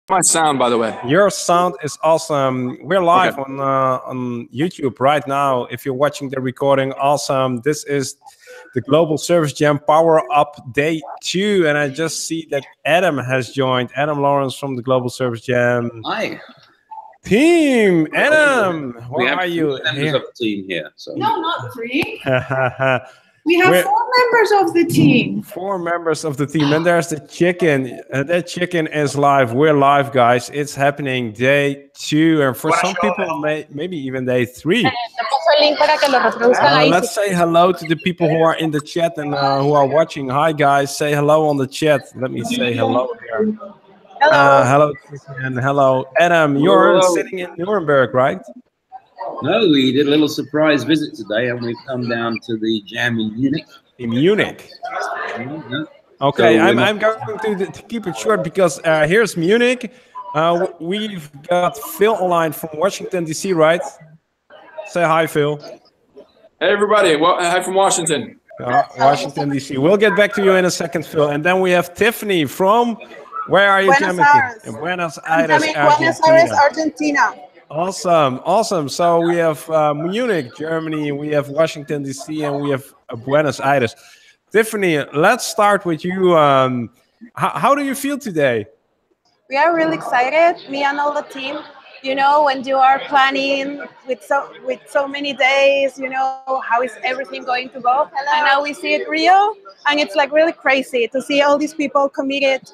My sound, by the way. Your sound is awesome. We're live on YouTube right now. If you're watching the recording, awesome. This is the Global Service Jam Power Up Day 2, and I just see that Adam has joined. Adam Lawrence from the Global Service Jam. Hi. Team, Adam, where are you? We have 3 members of the team here. So. No, not 3. We have 4 members of the team. 4 members of the team, and there's the chicken. That chicken is live. We're live, guys. It's happening day 2, and for some people, maybe even day 3. Let's say hello to the people who are in the chat and who are watching. Hi, guys. Say hello on the chat. Let me say hello here. Hello, and hello, Adam. You're sitting in Nuremberg, right? No, we did a little surprise visit today, and we've come down to the jam in Munich. In Munich. Okay, so I'm going to keep it short because here's Munich. We've got Phil online from Washington, D.C., right? Say hi, Phil. Hey, everybody. Well, hi from Washington. Washington, D.C. We'll get back to you in a second, Phil. And then we have Tiffany from, where are you jamming? In Buenos Aires, Argentina. Awesome, awesome. So we have Munich, Germany, we have Washington, D.C., and we have Buenos Aires. Tiffany, let's start with you. How do you feel today? We are really excited, me and all the team. You know, when you are planning with so many days, you know, how is everything going to go? Hello. And now we see it real, and it's like really crazy to see all these people committed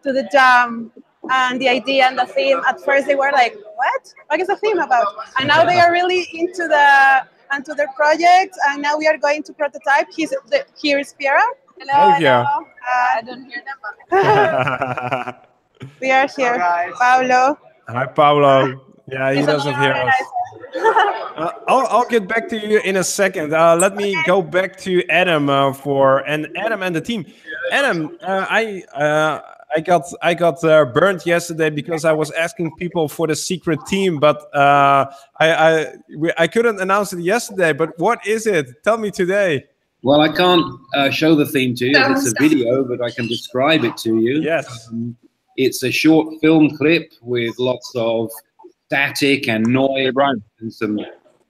to the jam. And the idea and the theme, at first they were like, what is the theme about? And now they are really into their project, and now we are going to prototype. Here is Piera. Hello, yeah. I don't hear them. We are here. Hi, Pablo. Hi, Pablo. Yeah, he doesn't hear us. I'll get back to you in a second. Let me go back to Adam Adam and the team. Adam, I got burned yesterday because I was asking people for the secret team, but I couldn't announce it yesterday. But what is it? Tell me today. Well, I can't show the theme to you. It's a video, but I can describe it to you. Yes. It's a short film clip with lots of static and noise and some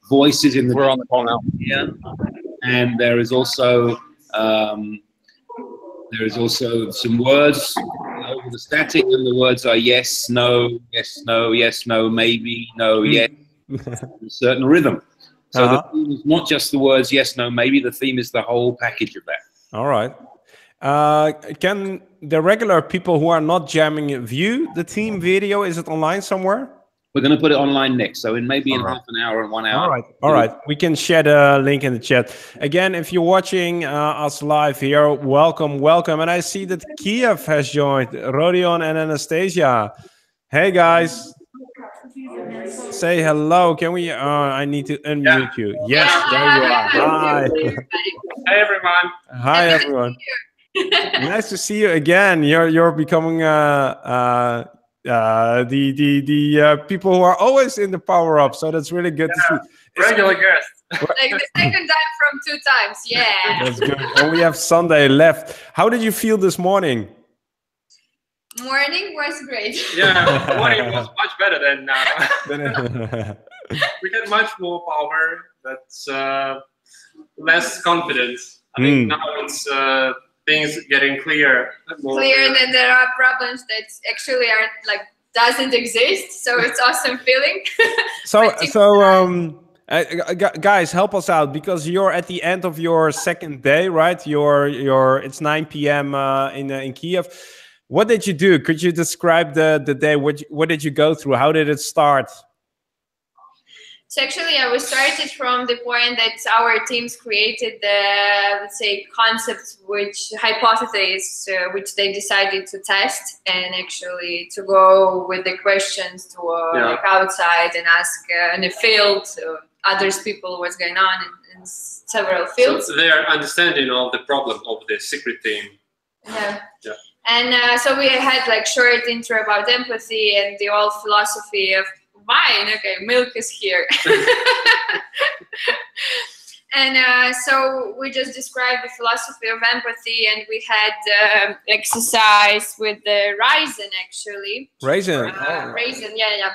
voices in the. We're on the call now. Yeah, and there is also some words over the static, and the words are yes, no, yes, no, yes, no, maybe, no, yes, a certain rhythm. So the theme is not just the words yes, no, maybe. The theme is the whole package of that. All right. Can the regular people who are not jamming view the team video? Is it online somewhere? We're going to put it online next, so in maybe in half an hour and 1 hour. All right. We can share the link in the chat. Again, if you're watching us live here, welcome. And I see that Kiev has joined, Rodion and Anastasia. Hey, guys. Say hello. Can we? I need to unmute you. Yes, there you are. Hi. Hi, everyone. Hi, everyone. Nice to see you again. You're becoming the people who are always in the Power Up, so that's really good to see. Regular guest. Like the second time from 2 times, yeah. That's good. And we have Sunday left. How did you feel this morning? Morning was great. Yeah, morning was much better than now. We get much more power. That's less confidence. I think now it's things getting clear. Clear that there are problems that actually aren't doesn't exist. So it's awesome feeling. Guys, help us out because you're at the end of your second day, right? It's 9 p.m. in Kiev. What did you do? Could you describe the day? What did you go through? How did it start? So actually, we started from the point that our teams created the, let's say, concepts, hypotheses, which they decided to test, and actually to go with the questions to outside and ask in the field others people what's going on in several fields. So their understanding of the problem of the secret team. Yeah. And so we had short intro about empathy and the whole philosophy of wine. Okay, milk is here. And so we just described the philosophy of empathy, and we had exercise with the raisin, actually. Raisin. Raisin, yeah.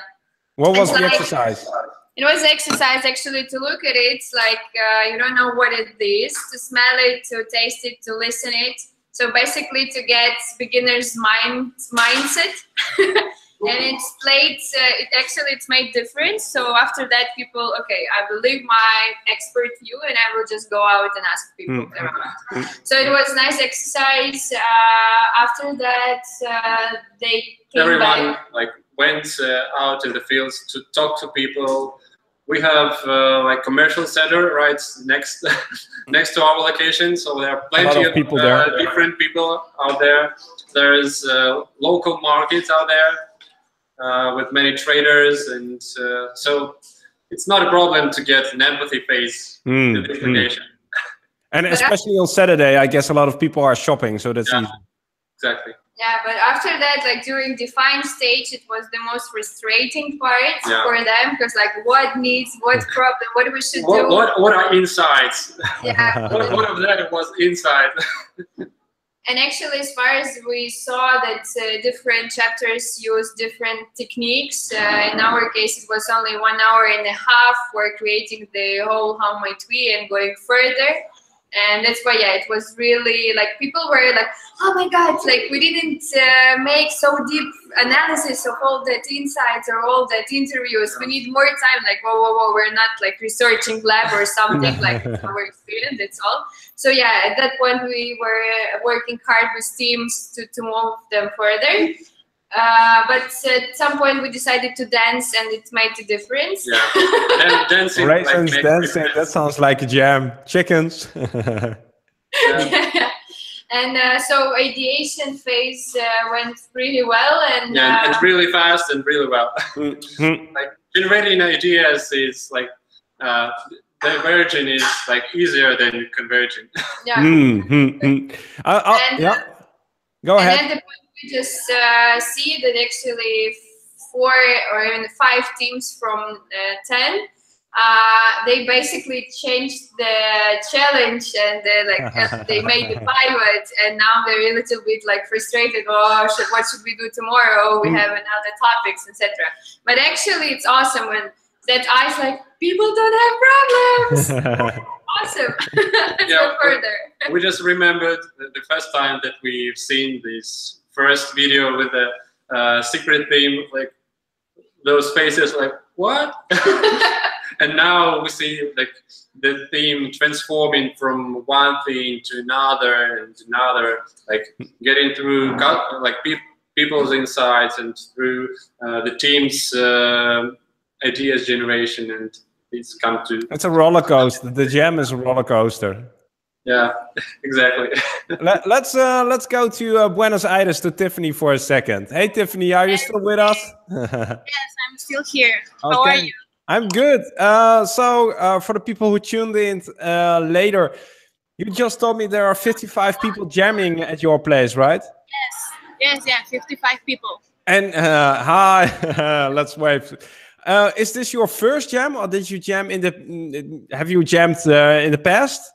What was It's the like- exercise? It was exercise actually to look at it. It's like you don't know what it is, to smell it, to taste it, to listen it. So basically to get beginner's mindset. And it's made difference. So after that, people, okay, I will leave my expert view and I will just go out and ask people around. So it was nice exercise. After that, they came Everyone back. like went out in the fields to talk to people. We have like commercial center right next to our location, so there are plenty of people there. different people out there. There is local markets out there. With many traders, and so it's not a problem to get an empathy phase in this location. And especially on Saturday, I guess a lot of people are shopping, so that's easy. Exactly. Yeah, but after that, like during define stage, it was the most frustrating part for them, because like what needs, what problem, what we should do. What are insights? Yeah. what of that was inside? And actually, as far as we saw that different chapters use different techniques, in our case, it was only 1.5 hours for creating the whole homemade tree and going further. And that's why, yeah, it was really like people were like, oh my God, like we didn't make so deep analysis of all that insights or all that interviews. We need more time. Like, whoa, we're not like researching lab or something like our experience, that's all. So yeah, at that point we were working hard with teams to move them further. But at some point we decided to dance, and it made a difference. Yeah, dancing. Raisins, dancing, that sounds like a jam. Chickens. Yeah. And so ideation phase went really well, and and really fast and really well. Like generating ideas is like diverging is like easier than converging. Yeah. Yeah. Go ahead. And at the point we just see that actually 4 or even 5 teams from 10, they basically changed the challenge, and they made the pivot, and now they're a little bit like frustrated. Oh, what should we do tomorrow? We have another topics, etc. But actually, it's awesome when that eyes like people don't have problems. Awesome. Let's go further. We just remembered the first time that we've seen this first video with the secret theme, like those faces, like what? And now we see like the theme transforming from one thing to another and another, like getting through like people's insights and through the team's ideas generation, and it's come to. It's a roller coaster. The jam is a roller coaster. Yeah, exactly. Let's go to Buenos Aires, to Tiffany for a second. Hey Tiffany, are you still with us? Yes, I'm still here. How are you? I'm good. So for the people who tuned in later, you just told me there are 55 people jamming at your place, right? Yes, 55 people. And hi, let's wave. Is this your first jam, or did you jam have you jammed in the past?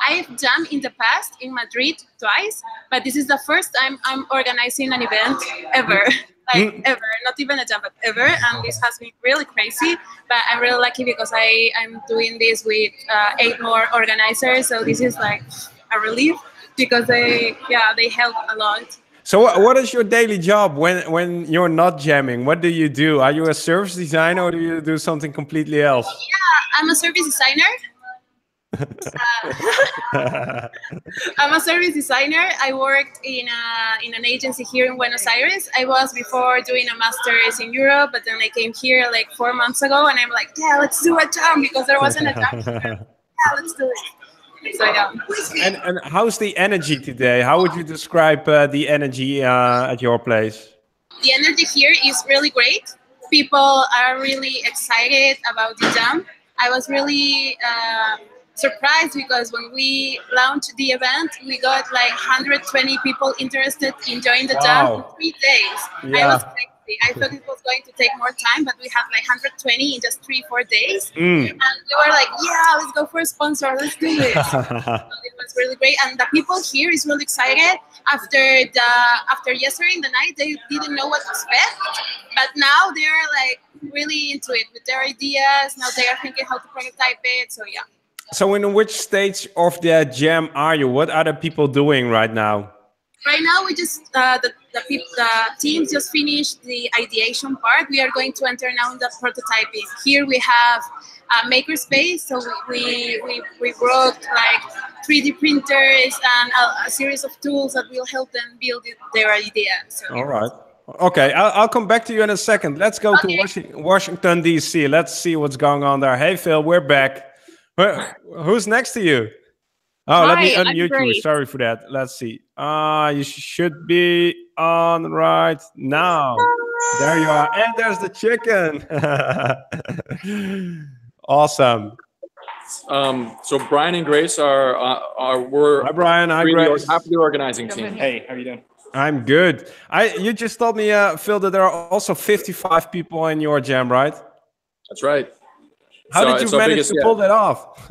I've jammed in the past in Madrid twice, but this is the first time I'm organizing an event ever. Like ever, not even a jam, but ever. And this has been really crazy, but I'm really lucky because I'm doing this with 8 more organizers. So this is like a relief because they help a lot. So what is your daily job when you're not jamming? What do you do? Are you a service designer, or do you do something completely else? Yeah, I'm a service designer. I'm a service designer. I worked in an agency here in Buenos Aires. I was before doing a master's in Europe, but then I came here like 4 months ago, and I'm like, yeah, let's do a jam because there wasn't a jam here. Yeah, let's do it. So yeah. And how's the energy today? How would you describe the energy at your place? The energy here is really great. People are really excited about the jam. I was really surprised because when we launched the event, we got like 120 people interested in joining the jam in 3 days. Yeah. I was crazy. I thought it was going to take more time, but we had like 120 in just 3-4 days. And we were like, yeah, let's go for a sponsor. Let's do this. So it was really great. And the people here is really excited. After yesterday in the night, they didn't know what to expect. But now they're like really into it with their ideas. Now they are thinking how to prototype it. So yeah. So in which stage of the jam are you? What are the people doing right now? Right now, we just the teams just finished the ideation part. We are going to enter now in the prototyping. Here we have a makerspace, so we brought like 3D printers and a series of tools that will help them build their ideas. So, all right. Okay, I'll come back to you in a second. Let's go to Washington, D.C. Let's see what's going on there. Hey, Phil, we're back. Who's next to you? Oh, let me unmute you. Sorry for that. Let's see. You should be on right now. There you are. And there's the chicken. Awesome. So Brian and Grace we're hi Brian. Hi Grace. Half of the organizing team. Hey, how are you doing? I'm good. You just told me, Phil, that there are also 55 people in your jam, right? That's right. How did you manage to pull that off?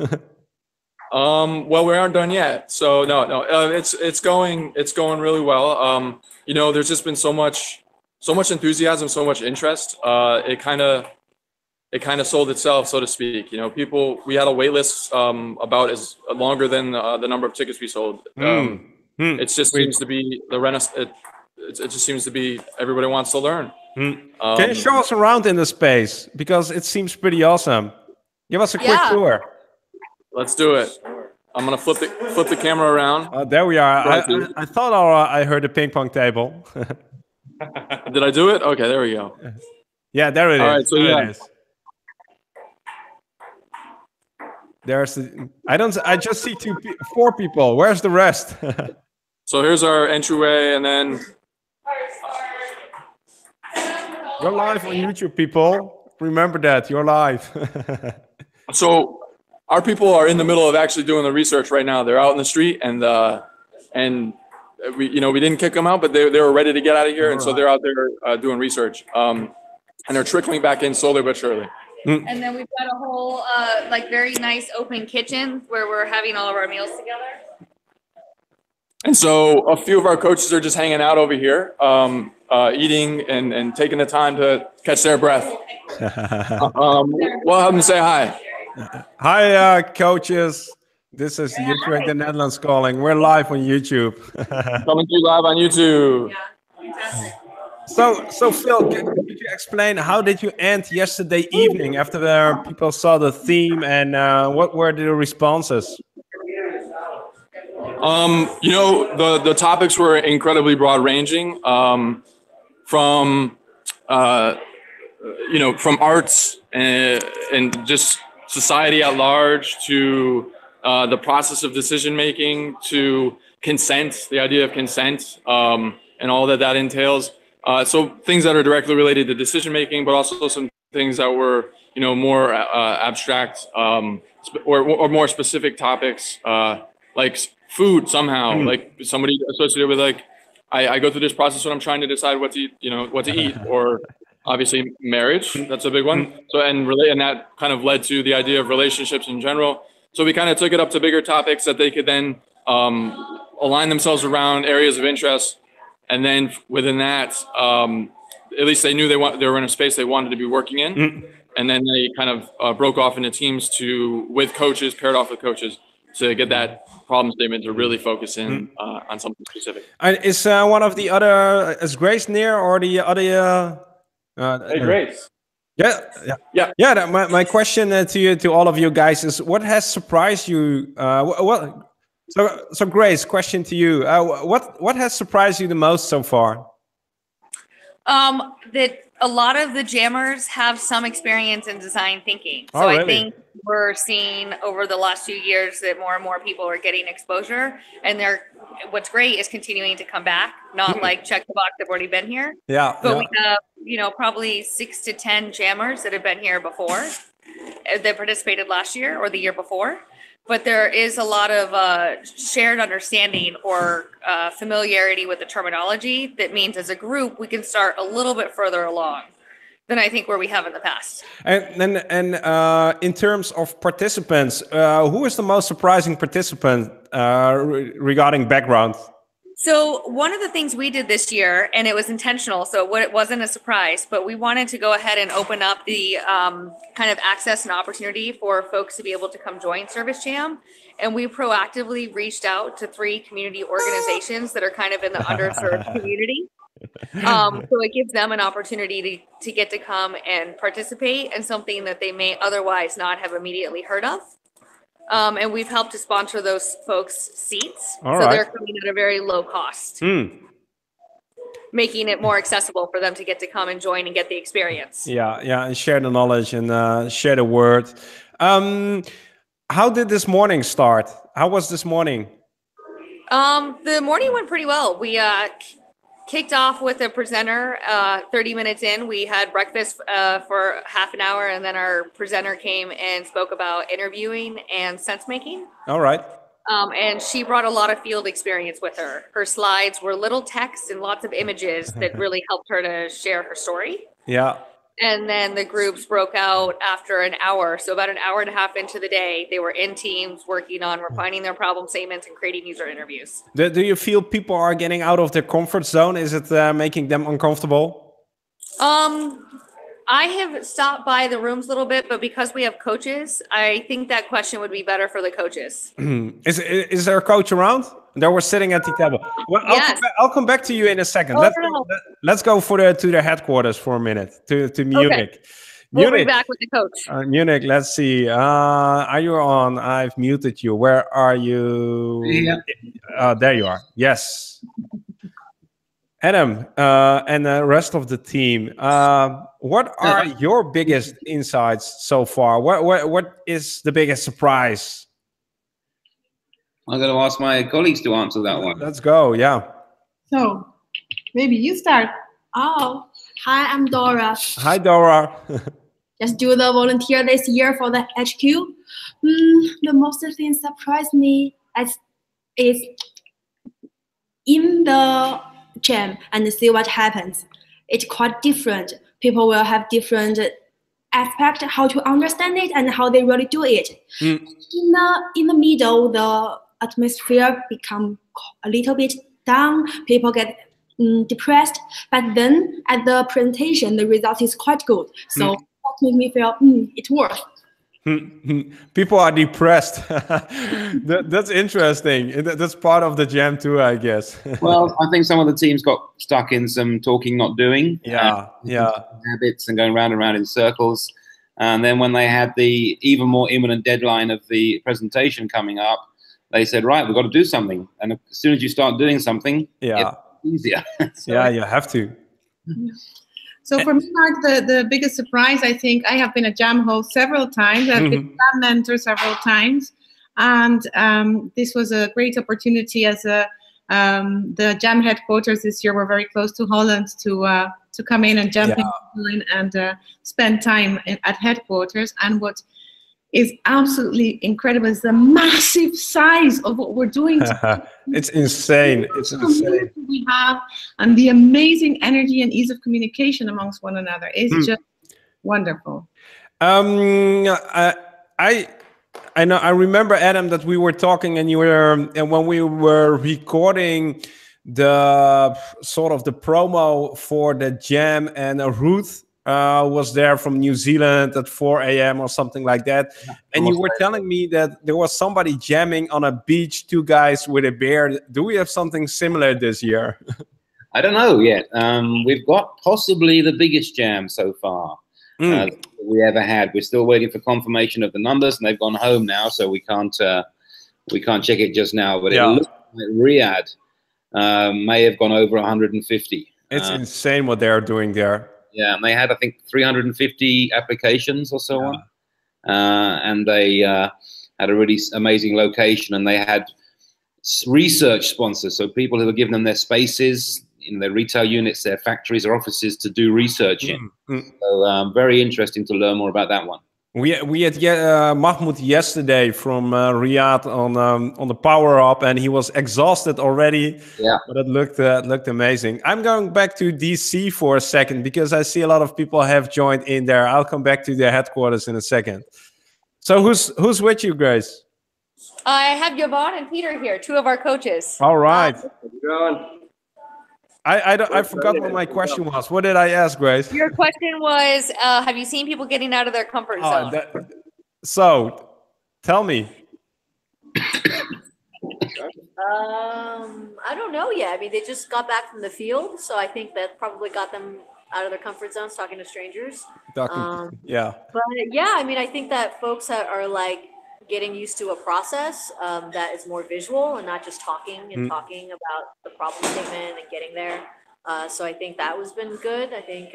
Well, we aren't done yet. So no, it's going really well. You know, there's just been so much enthusiasm, so much interest. It kind of sold itself, so to speak. You know, we had a wait list about as longer than the number of tickets we sold. It just seems to be the Renaissance. It just seems to be everybody wants to learn. Can you show us around in the space, because it seems pretty awesome? Give us a quick tour. Let's do it. I'm gonna flip the camera around. Oh, there we are. I thought I heard a ping pong table. Did I do it? Okay, there we go. Yeah, there it is. All right, so it is. There's I just see 4 people. Where's the rest? So here's our entryway, and then you're live on YouTube, people. Remember that you're live. So our people are in the middle of actually doing the research right now. They're out in the street, and we didn't kick them out, but they were ready to get out of here, and so they're out there doing research. And they're trickling back in slowly but surely. And then we've got a whole like very nice open kitchen where we're having all of our meals together. And so a few of our coaches are just hanging out over here, eating and taking the time to catch their breath. We'll have them say hi. Hi, coaches. This is YouTube the Netherlands calling. We're live on YouTube. Coming to you live on YouTube. Yeah, fantastic. So Phil, could you explain how did you end yesterday evening after people saw the theme, and what were the responses? You know, the topics were incredibly broad ranging, from arts and just society at large to the process of decision making to consent, the idea of consent, and all that entails. So things that are directly related to decision making, but also some things that were, more abstract or more specific topics, like food somehow, like somebody associated with like, I go through this process when I'm trying to decide what to eat, or obviously marriage, that's a big one. So and that kind of led to the idea of relationships in general. So we kind of took it up to bigger topics that they could then align themselves around areas of interest. And then within that, at least they knew they were in a space they wanted to be working in. And then they kind of broke off into teams paired off with coaches to get that problem statement to really focus in on something specific. Is one of the other, is Grace near, or the other? Hey, Grace. Yeah. My question to all of you guys is, what has surprised you? So Grace, question to you. What has surprised you the most so far? That a lot of the jammers have some experience in design thinking. So really? I think we're seeing over the last few years that more and more people are getting exposure, and what's great is continuing to come back, not like check the box, they've already been here. Yeah. But we have, probably 6 to 10 jammers that have been here before, that participated last year or the year before. but there is a lot of shared understanding or familiarity with the terminology that means as a group we can start a little bit further along than I think where we have in the past. And in terms of participants, who is the most surprising participant regarding background? So one of the things we did this year, and it was intentional, so it wasn't a surprise, but we wanted to go ahead and open up the kind of access and opportunity for folks to be able to come join Service Jam. And we proactively reached out to 3 community organizations that are kind of in the underserved community. So it gives them an opportunity to get to come and participate in something that they may otherwise not have immediately heard of. And we've helped to sponsor those folks seats. They're coming at a very low cost, making it more accessible for them to get to come and join and get the experience. Yeah, and share the knowledge and share the word. How did this morning start? How was this morning? The morning went pretty well. We kicked off with a presenter 30 minutes in. We had breakfast for half an hour, and then our presenter came and spoke about interviewing and sense making. All right. And she brought a lot of field experience with her. Her slides were little text and lots of images that really helped her to share her story. Yeah. And then the groups broke out after an hour. So about an hour and a half into the day, they were in teams working on refining their problem statements and creating user interviews. Do you feel people are getting out of their comfort zone? Is it making them uncomfortable? I have stopped by the rooms a little bit, but because we have coaches, I think that question would be better for the coaches. Is there a coach around? They were sitting at the table. Well, Yes. I'll come back to you in a second. Let's go to the headquarters for a minute, to Munich. Okay. We'll Munich. be back with the coach. Munich, let's see. Are you on? I've muted you. Where are you? Yeah. There you are. Yes. Adam and the rest of the team, what are your biggest insights so far? What is the biggest surprise? I'm going to ask my colleagues to answer that one. Let's go. Yeah. So maybe you start. Oh, hi, I'm Dora. Hi, Dora. Just do the volunteer this year for the HQ. The most thing surprised me is in the jam and see what happens. It's quite different. People will have different aspect how to understand it and how they really do it. In the middle, the atmosphere become a little bit down. People get depressed, but then at the presentation, the result is quite good. So that made me feel it works. People are depressed. That's interesting. That's part of the jam too, I guess. Well, I think some of the teams got stuck in some talking, not doing. Habits and going round and round in circles. And then when they had the even more imminent deadline of the presentation coming up, they said, right, we've got to do something. And as soon as you start doing something, it's easier. You have to. So for me, Mark, the biggest surprise, I think, I have been a jam host several times. I've been a jam mentor several times. And this was a great opportunity as the jam headquarters this year were very close to Holland to come in and jump in and spend time at headquarters. And what is absolutely incredible is the massive size of what we're doing. It's insane. It's insane. We have and the amazing energy and ease of communication amongst one another is just wonderful. I know. I remember, Adam, that we were talking, and when we were recording the sort of the promo for the jam, and Ruth was there from New Zealand at 4 a.m. or something like that. And you were telling me that there was somebody jamming on a beach, 2 guys with a bear. Do we have something similar this year? I don't know yet. We've got possibly the biggest jam so far we ever had. We're still waiting for confirmation of the numbers, and they've gone home now, so we can't check it just now. But it looks like Riyadh may have gone over 150. It's insane what they are doing there. Yeah, and they had, I think, 350 applications or so on. And they had a really amazing location, and they had research sponsors, so people who were giving them their spaces in their retail units, their factories or offices to do research in. So very interesting to learn more about that one. We had Mahmoud yesterday from Riyadh on the PowerUp, and he was exhausted already. Yeah. But it looked amazing. I'm going back to DC for a second because I see a lot of people have joined in there. I'll come back to the headquarters in a second. So who's with you guys? I have Yvonne and Peter here, two of our coaches. All right. I forgot what my question was. What did I ask, Grace? Your question was, have you seen people getting out of their comfort zone? So, tell me. I don't know yet. I mean, they just got back from the field, so I think that probably got them out of their comfort zones, talking to strangers. Yeah. But yeah, I mean, I think that folks that are like getting used to a process that is more visual and not just talking and talking about the problem statement and getting there. So I think that was been good. I think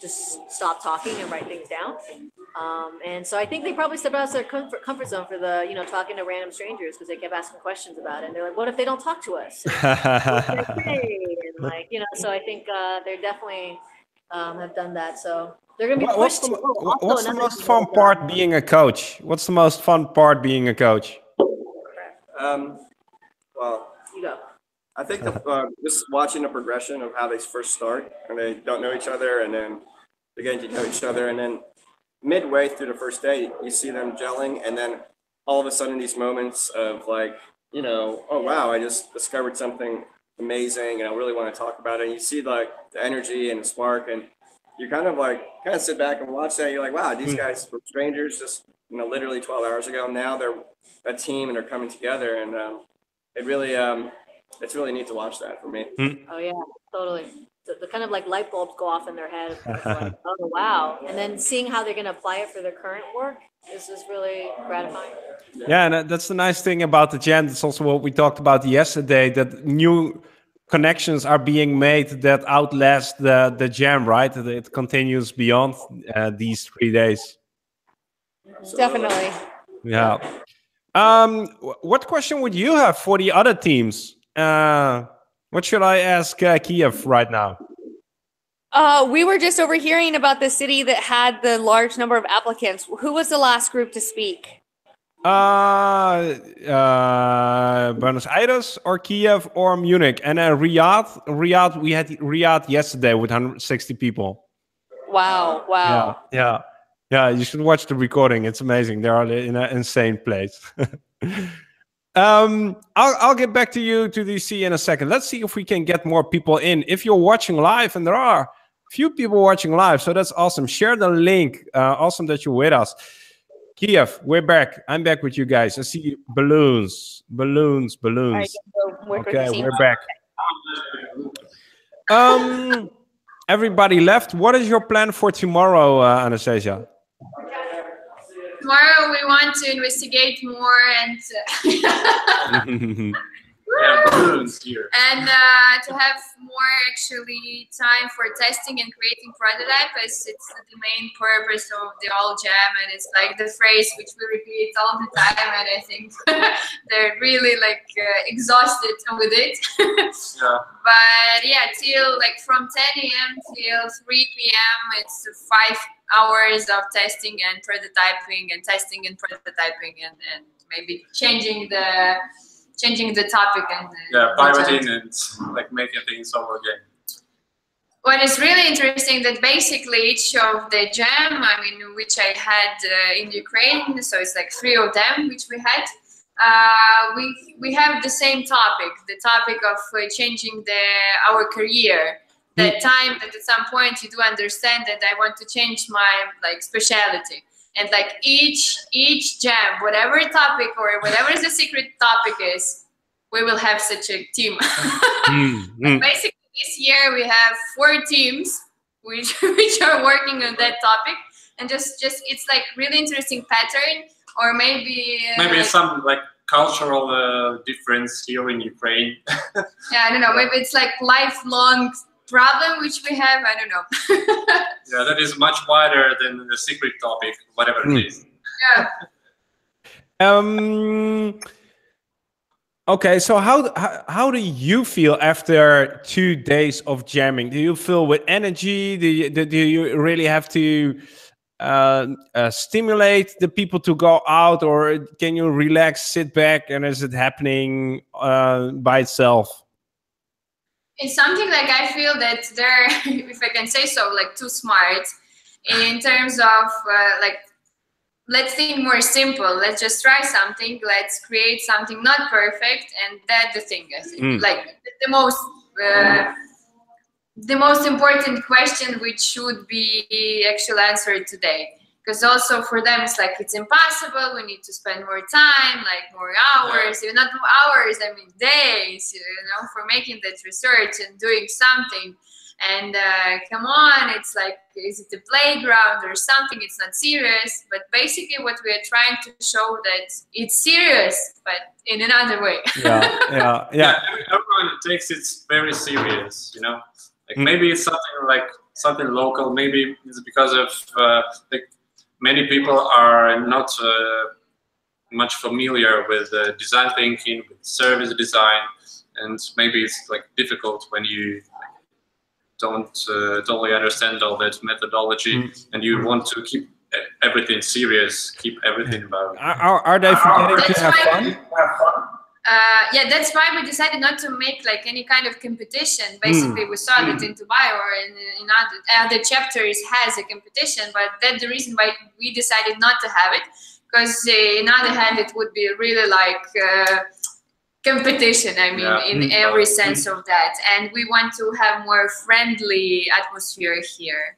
just stop talking and write things down. And so I think they probably stepped out of their comfort zone for the, talking to random strangers because they kept asking questions about it. And they're like, what if they don't talk to us? And so I think they're definitely have done that. So they're going to be pushed. What's the most fun part being a coach? What's the most fun part being a coach? Well, you go. I think just watching the progression of how they first start and they don't know each other and then they get to know each other and then midway through the first day you see them gelling and then all of a sudden these moments of like, oh wow, I just discovered something amazing and I really want to talk about it. And you see like the energy and the spark and you kind of sit back and watch that. And you're like, wow, these guys were strangers just, literally 12 hours ago. Now they're a team and they're coming together and it really, it's really neat to watch that for me. Oh yeah, totally. The kind of like light bulbs go off in their head. Like, oh wow! And then seeing how they're going to apply it for their current work is really gratifying. Yeah, and that's the nice thing about the Jam. That's also what we talked about yesterday. That new connections are being made that outlast the Jam. Right? It continues beyond these 3 days. Definitely. Yeah. What question would you have for the other teams? What should I ask Kiev right now? We were just overhearing about the city that had the large number of applicants. Who was the last group to speak? Buenos Aires or Kiev or Munich. And Riyadh, we had Riyadh yesterday with 160 people. Wow. Yeah, you should watch the recording. It's amazing. They are in an insane place. I'll get back to you to DC in a second. Let's see if we can get more people in. If you're watching live, and there are a few people watching live, so that's awesome. Share the link. Awesome that you're with us. Kiev, we're back. I'm back with you guys. I see balloons. Right, okay, we're back. Everybody left. What is your plan for tomorrow, Anastasia? Tomorrow we want to investigate more and to have more actually time for testing and creating prototype, as it's the main purpose of the all Jam, and it's like the phrase which we repeat all the time, and I think they're really exhausted with it. But yeah, till from 10 a.m. till 3 p.m. it's 5 hours of testing and prototyping and testing and prototyping and maybe changing the topic and pivoting and making things over again. What is really interesting that basically each of the Jam, which I had in Ukraine, so it's 3 of them which we had, we have the same topic, the topic of changing our career. That time that at some point you do understand that I want to change my specialty, and each Jam, whatever topic or whatever the secret topic is, we will have such a team. Basically, this year we have 4 teams which are working on that topic, and just it's really interesting pattern, or maybe some cultural difference here in Ukraine. Yeah, I don't know. Maybe it's lifelong problem which we have. I don't know. Yeah, that is much wider than the secret topic, whatever it is. Yeah. Okay, so how do you feel after 2 days of jamming? Do you feel with energy? Do you really have to stimulate the people to go out, or can you relax, sit back, and is it happening by itself? It's something like I feel that they're, if I can say so, like too smart in terms of like, let's think more simple. Let's just try something. Let's create something not perfect, and that's the thing. I think, like the most important question which should be actually answered today. Because also for them it's like it's impossible. We need to spend more time, like more hours. Even not hours, I mean days. You know, for making that research and doing something. And come on, it's like, is it a playground or something? It's not serious. But basically what we are trying to show that it's serious, but in another way. Yeah. Everyone takes it very serious, you know. Like maybe it's something local. Maybe it's because of like many people are not much familiar with design thinking, with service design, and maybe it's like difficult when you don't totally understand all that methodology, and you want to keep everything serious, keep everything about. Are they forgetting to have fun? Yeah, that's why we decided not to make like any kind of competition. Basically, we saw that in Dubai or in other chapters has a competition, but that's the reason why we decided not to have it. Because in other hand, it would be really like competition. I mean, in every sense of that, and we want to have more friendly atmosphere here.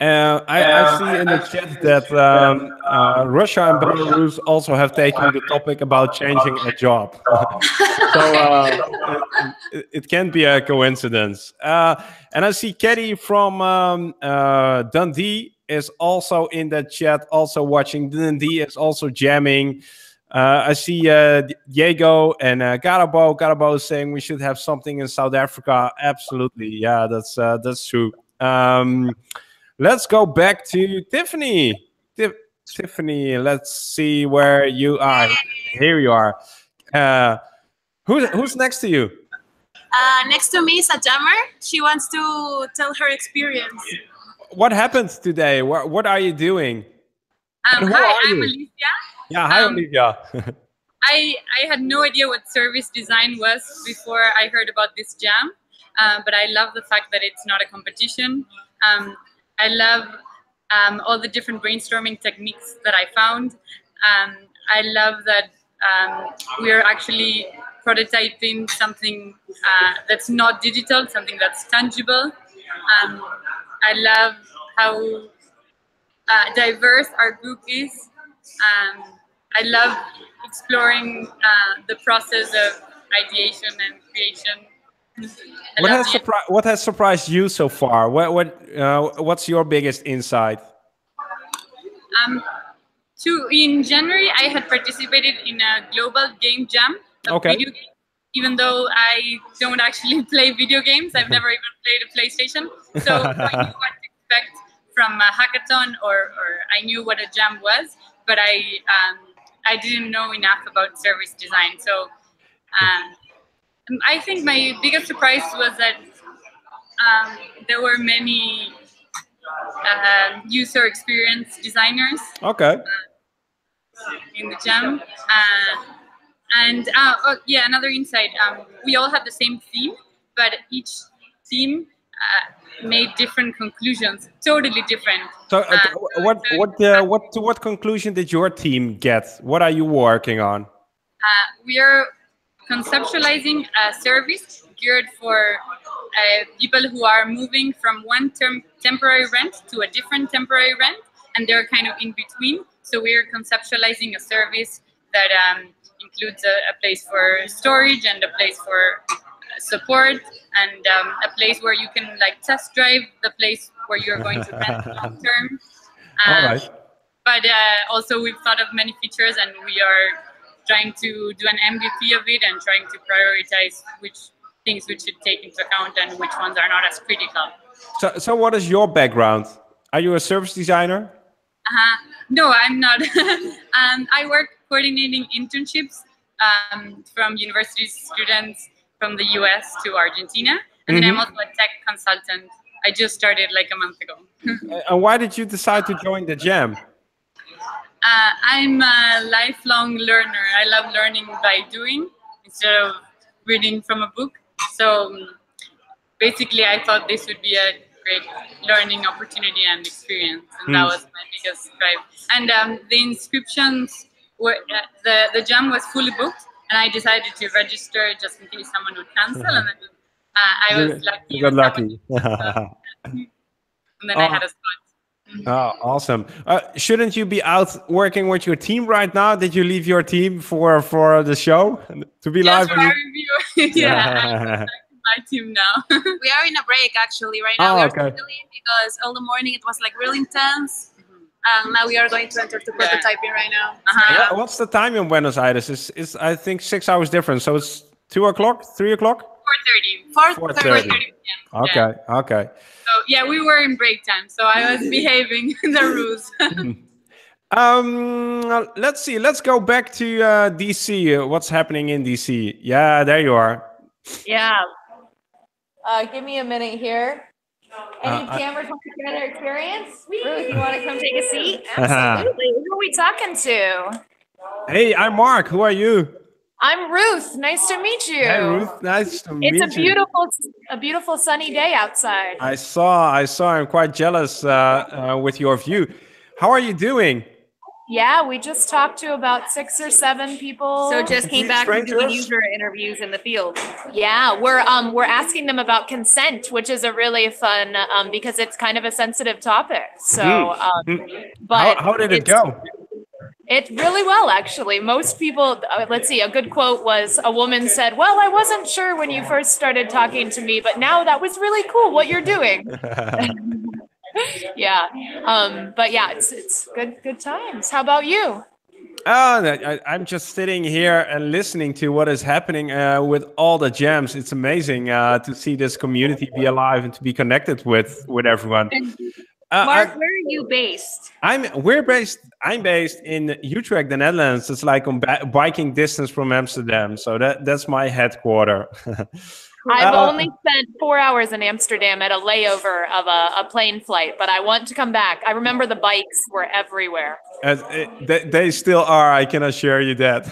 I see in the chat that Russia and Belarus also have taken the topic about changing a job. So it can be a coincidence. And I see Katie from Dundee is also in the chat, also watching. Dundee is also jamming. I see Diego and Garabo. Garabo is saying we should have something in South Africa. Absolutely, yeah, that's true. Let's go back to Tiffany. Tiffany, let's see where you are. Here you are. Who's next to you? Next to me is a jammer. She wants to tell her experience. What happened today? What are you doing? Hi, I'm Olivia. Yeah, hi, Olivia. I had no idea what service design was before I heard about this jam, but I love the fact that it's not a competition. I love all the different brainstorming techniques that I found. I love that we are actually prototyping something that's not digital, something that's tangible. I love how diverse our group is. I love exploring the process of ideation and creation. What has surprised you so far? What's your biggest insight? In January, I had participated in a global game jam. Video game. Even though I don't actually play video games, I've never even played a PlayStation. So I knew what to expect from a hackathon, or I knew what a jam was, but I didn't know enough about service design. So I think my biggest surprise was that there were many user experience designers in the jam. Another insight, we all had the same theme, but each theme made different conclusions, totally different. So what conclusion did your team get? What are you working on? We are conceptualizing a service geared for people who are moving from one temporary rent to a different temporary rent, and they're kind of in between. So we are conceptualizing a service that includes a place for storage and a place for support, and a place where you can like test drive the place where you're going to rent long term. All right. But also we've thought of many features, and we are trying to do an MVP of it and trying to prioritize which things we should take into account and which ones are not as critical. So what is your background? Are you a service designer? No, I'm not. I work coordinating internships from university students from the US to Argentina. And then I'm also a tech consultant. I just started like a month ago. And why did you decide to join the jam? I'm a lifelong learner. I love learning by doing instead of reading from a book. So basically, I thought this would be a great learning opportunity and experience, and that was my biggest drive. And the inscriptions were the jam was fully booked, and I decided to register just in case someone would cancel, and then I was lucky. You got lucky. And then I had a spot. Oh, awesome! Shouldn't you be out working with your team right now? Did you leave your team for the show to be live? For our review. Yeah. My team now. We are in a break actually right now. Oh, we are okay. studying because all the morning it was like really intense. Now we are going to enter to prototyping right now. What's the time in Buenos Aires? It's I think 6 hours difference. So it's 2 o'clock, 3 o'clock. 4:30. 4:30. Okay. Okay. So yeah, we were in break time, so I was behaving the rules. Let's see. Let's go back to DC. What's happening in DC? Yeah, there you are. Yeah. Give me a minute here. Any cameras want to share their experience? Ruth, you want to come take a seat? Absolutely. Who are we talking to? Hey, I'm Mark. Who are you? I'm Ruth. Nice to meet you. Hey, Ruth. Nice to meet you. It's a beautiful sunny day outside. I saw. I'm quite jealous with your view. How are you doing? Yeah, we just talked to about 6 or 7 people. So just came back from doing user interviews in the field. Yeah, we're asking them about consent, which is a really fun because it's kind of a sensitive topic. So, but how did it go? It really well, actually. Most people, let's see, a good quote was a woman said, "Well, I wasn't sure when you first started talking to me, but now that was really cool what you're doing." Yeah, but yeah, it's good times. How about you? I'm just sitting here and listening to what is happening with all the jams. It's amazing to see this community be alive and to be connected with everyone. Mark, where are you based? I'm based in Utrecht, the Netherlands. It's like on biking distance from Amsterdam. So that's my headquarter. I've only spent 4 hours in Amsterdam at a layover of a plane flight, but I want to come back. I remember the bikes were everywhere. They still are. I can assure you that.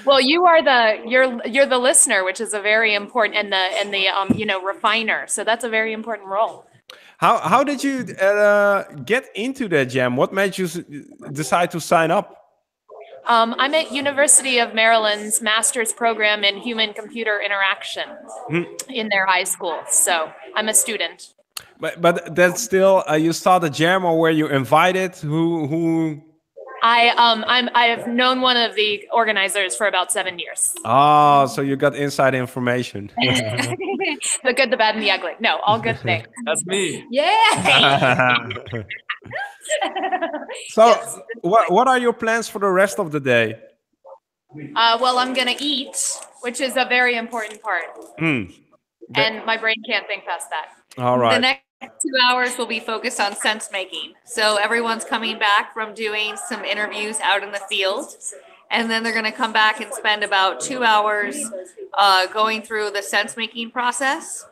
Well, you're the listener, which is a very important, and the refiner. So that's a very important role. How did you get into the jam? What made you decide to sign up? I'm at University of Maryland's master's program in human-computer interaction in their high school. So I'm a student. But that's still you saw the jam, or were you invited? Who? I've known one of the organizers for about 7 years. Oh, so you got inside information. The good, the bad, and the ugly. No, all good things. That's me. Yeah. So, what are your plans for the rest of the day? Well, I'm gonna eat, which is a very important part. And my brain can't think past that. All right. The next 2 hours will be focused on sense making. So everyone's coming back from doing some interviews out in the field. And then they're going to come back and spend about 2 hours going through the sense making process.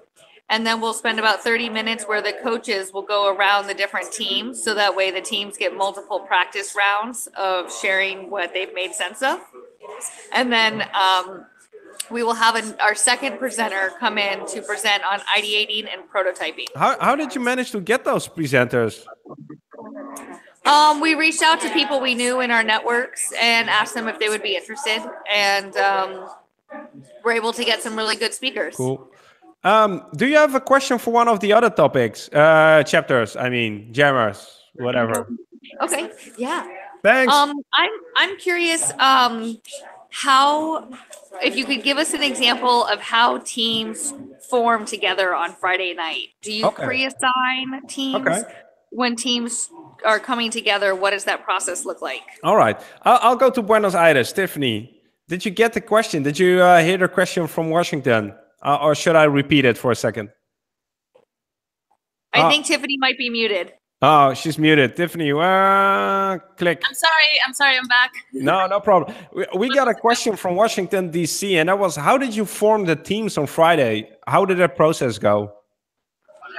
And then we'll spend about 30 minutes where the coaches will go around the different teams. So that way the teams get multiple practice rounds of sharing what they've made sense of. And then we will have our second presenter come in to present on ideating and prototyping. How did you manage to get those presenters? We reached out to people we knew in our networks and asked them if they would be interested. And we're able to get some really good speakers. Cool. Do you have a question for one of the other topics, chapters? I mean, jammers, whatever. Okay. Yeah. Thanks. I'm curious how, if you could give us an example of how teams form together on Friday night. Do you pre-assign teams? When teams are coming together, what does that process look like? All right. I'll go to Buenos Aires. Tiffany, did you get the question? Did you hear the question from Washington? Or should I repeat it for a second? I think Tiffany might be muted. Oh, she's muted. Tiffany, click. I'm sorry, I'm back. No problem. We got a question from Washington, D.C., and that was, how did you form the teams on Friday? How did that process go?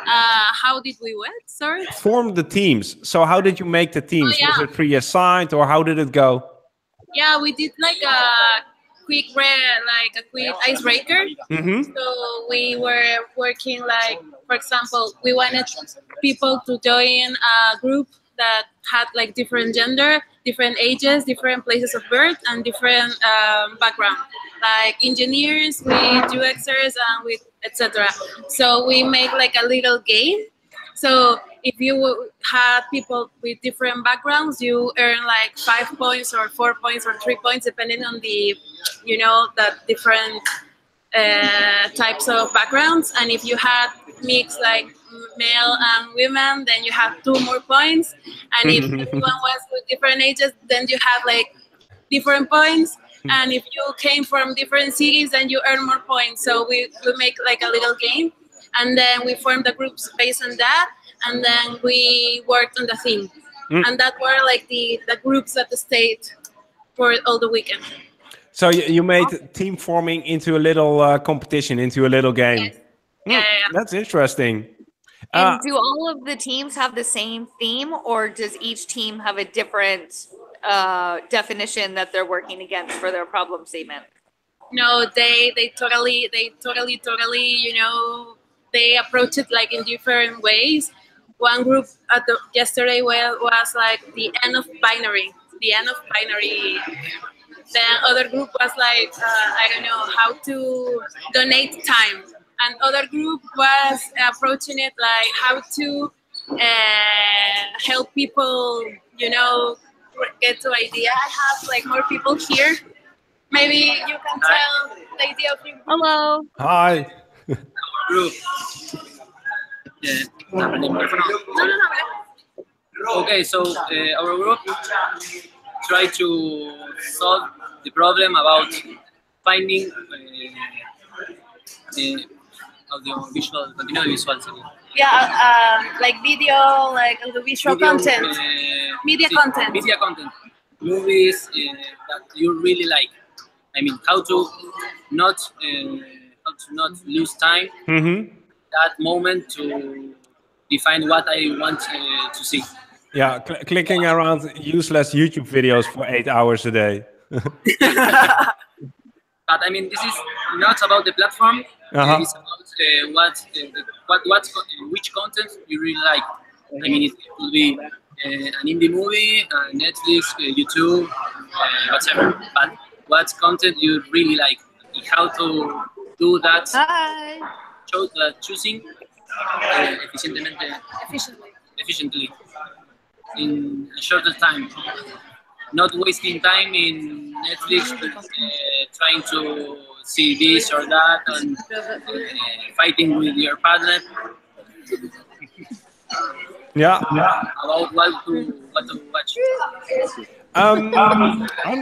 How did we what? Sorry. Form the teams. So how did you make the teams? yeah. Was it pre-assigned or how did it go? Yeah, we did like a quick icebreaker. So we were working like, for example, we wanted people to join a group that had like different gender, different ages, different places of birth, and different background. Like engineers, with UXers, and with etc. So we make like a little game. So if you had people with different backgrounds, you earn like 5 points or 4 points or 3 points, depending on the, the different types of backgrounds. And if you had mixed like male and women, then you have 2 more points. And if everyone was with different ages, then you have like different points. And if you came from different cities, then you earn more points. So we make like a little game. And then we formed the groups based on that. And then we worked on the theme. And that were like the groups that stayed for all the weekend. So you made team forming into a little competition, into a little game. Yes. Yeah. That's interesting. And do all of the teams have the same theme, or does each team have a different definition that they're working against for their problem statement? No, they totally, they approach it like in different ways. One group yesterday was like the end of binary. Then other group was like, I don't know, how to donate time. And other group was approaching it like how to help people, get to idea. I have like more people here. Maybe you can tell the idea of your group. Hello. Hi. Group. Okay, so our group try to solve the problem about finding audiovisual, visual. Yeah, like video, like audiovisual content, media content. Media content, movies that you really like. I mean, how to not lose time. That moment to define what I want to see. Yeah, clicking around useless YouTube videos for 8 hours a day. But I mean, this is not about the platform. It's about which content you really like. I mean, it could be an indie movie, Netflix, YouTube, whatever. But what content you really like? How to do that? Hi. Choosing efficiently in a shorter time. Not wasting time in Netflix, trying to see this or that, and fighting with your partner. Yeah. About what to watch. I'm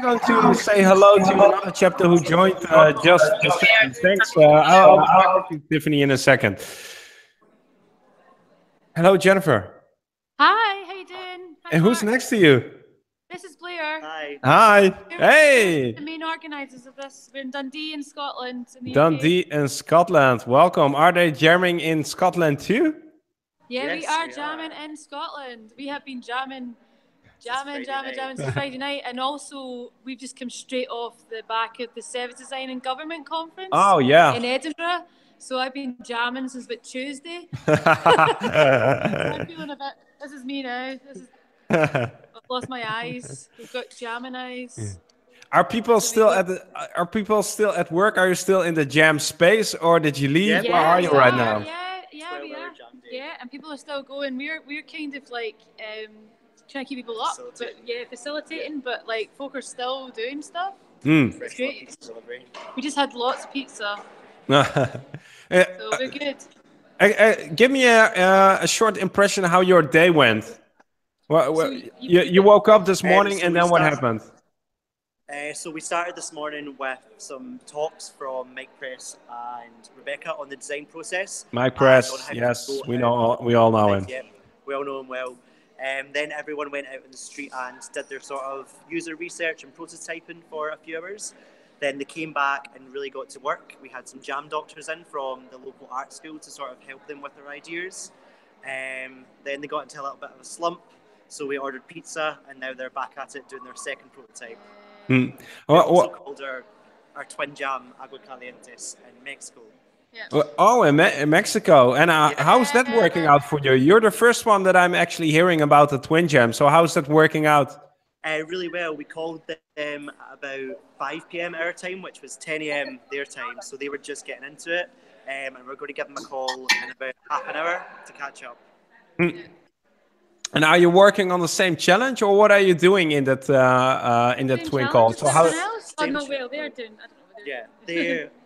going to say hello to another chapter who joined just a second. Thanks. I'll talk to Tiffany in a second. Hello, Jennifer. Hi, how you doing? Hi, And who's Mark. next to you? This is Blair. Hi. Hi. Hey. The main organisers of this. We're in Dundee in Scotland. In the UK. Dundee in Scotland. Welcome. Are they jamming in Scotland too? Yeah, Yes, we are we jamming in Scotland. We have been jamming since Friday night, and also we've just come straight off the back of the Service Design and Government Conference. Oh, yeah. In Edinburgh. So I've been jamming since about Tuesday. I'm feeling a bit. This is me now. I've lost my eyes. We've got jamming eyes. Are people still at work? Are you still in the jam space, or did you leave? Where are you right now? Yeah, we are. Yeah, and people are still going. We're kind of like trying to keep people up, but facilitating. But like, folk are still doing stuff. It's great. We just had lots of pizza, so we're good. Give me a short impression how your day went. Well, you woke up this morning, so and we then what start- happened? So we started this morning with some talks from Mike Press and Rebecca on the design process. Mike and Press, on how to yes, go we about all know him. Yeah, we all know him well. Then everyone went out in the street and did their sort of user research and prototyping for a few hours. Then they came back and really got to work. We had some jam doctors in from the local art school to sort of help them with their ideas. Then they got into a little bit of a slump, so we ordered pizza, and now they're back at it doing their second prototype. We also called our twin jam Agua Calientes in Mexico. Yeah. Oh, in Mexico. And how's that working out for you? You're the first one that I'm actually hearing about the twin jam. So how's that working out? Really well. We called them at about 5 p.m. our time, which was 10 a.m. their time. So they were just getting into it. And we're going to give them a call in about half an hour to catch up. And are you working on the same challenge, or what are you doing in that twin call? So how? Yeah,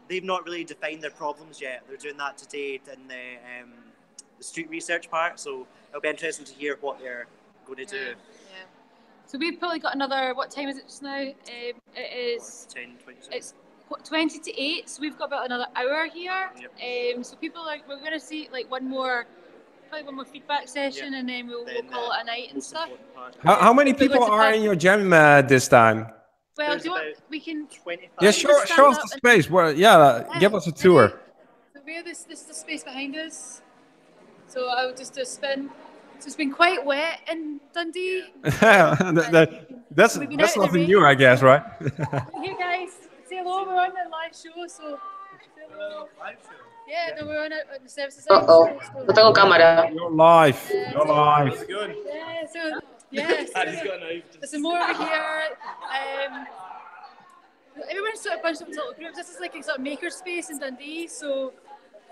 they've not really defined their problems yet. They're doing that today in the street research part. So it'll be interesting to hear what they're going to do. Yeah. So we've probably got another. What time is it just now? It is 10:20. It's 20 to 8. So we've got about another hour here. Yep. So people we're going to see like one more feedback session, and then we'll call it a night and stuff. How many people are in your jam this time? Well, we can. 25. Yeah, show us the space. Well, give us a tour. So this is the space behind us. So I'll just do a spin. So it's been quite wet in Dundee. That's nothing new, I guess, right? Hey guys, say hello. We're on a live show, so say hello. Yeah, no, we're on the services. No tengo cámara. You're live. You're live. Yeah, so there's some more over here. Everyone's sort of bunched up in little groups. This is like a sort of maker space in Dundee. So,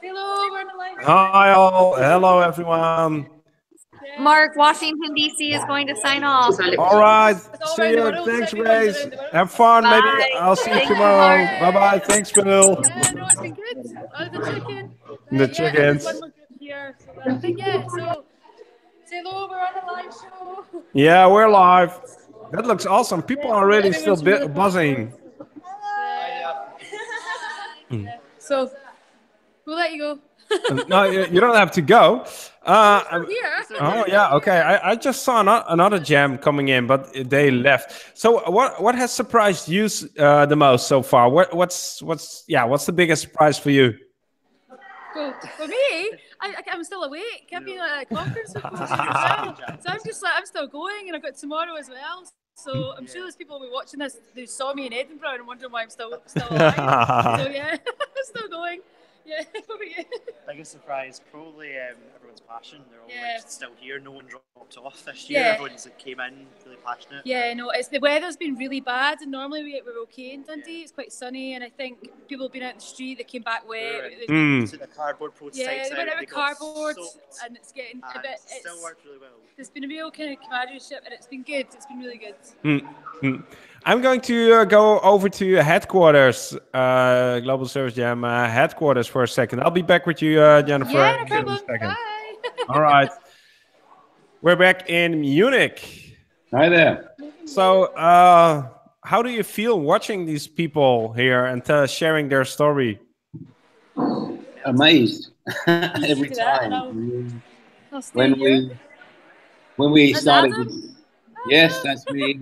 hello, we're on the live. Hi all. Hello everyone. Mark, Washington, D.C. is going to sign off. All right. See you. Thanks, Grace. Have fun. Bye. Maybe I'll see you tomorrow. Bye-bye. Thanks, Phil. Yeah, no, it's been good. The chicken. The chickens. One more group here. So I think, so say hello, we're on a live show. Yeah, we're live. That looks awesome. People are already still buzzing. So we'll let you go. No, you don't have to go. Here. Oh yeah, okay. I just saw another jam coming in, but they left. So what has surprised you the most so far? What's the biggest surprise for you? Well, for me, I'm still awake. I've been at a conference with folks as well. So I'm just like, I'm still going, and I've got tomorrow as well. So I'm sure there's people who will be watching this who saw me in Edinburgh and wondering why I'm still alive. So yeah, I'm still going. Yeah, biggest surprise, probably everyone's passion. They're all still here. No one dropped off this Yeah. year. Everyone's came in really passionate. Yeah, no, the weather's been really bad, and normally we're okay in Dundee. It's quite sunny, and I think people have been out in the street. They came back wet. To the cardboard prototypes. Yeah, they went out with cardboard, soaked, and it's getting a bit. It still worked really well. There's been a real kind of camaraderie, and it's been good. It's been really good. I'm going to go over to headquarters, Global Service Jam headquarters for a second. I'll be back with you, Jennifer. Yeah, no problem. In a second. Bye. All right. We're back in Munich. Hi there. So, how do you feel watching these people here and sharing their story? Amazed every time. When we started. Yes, that's me.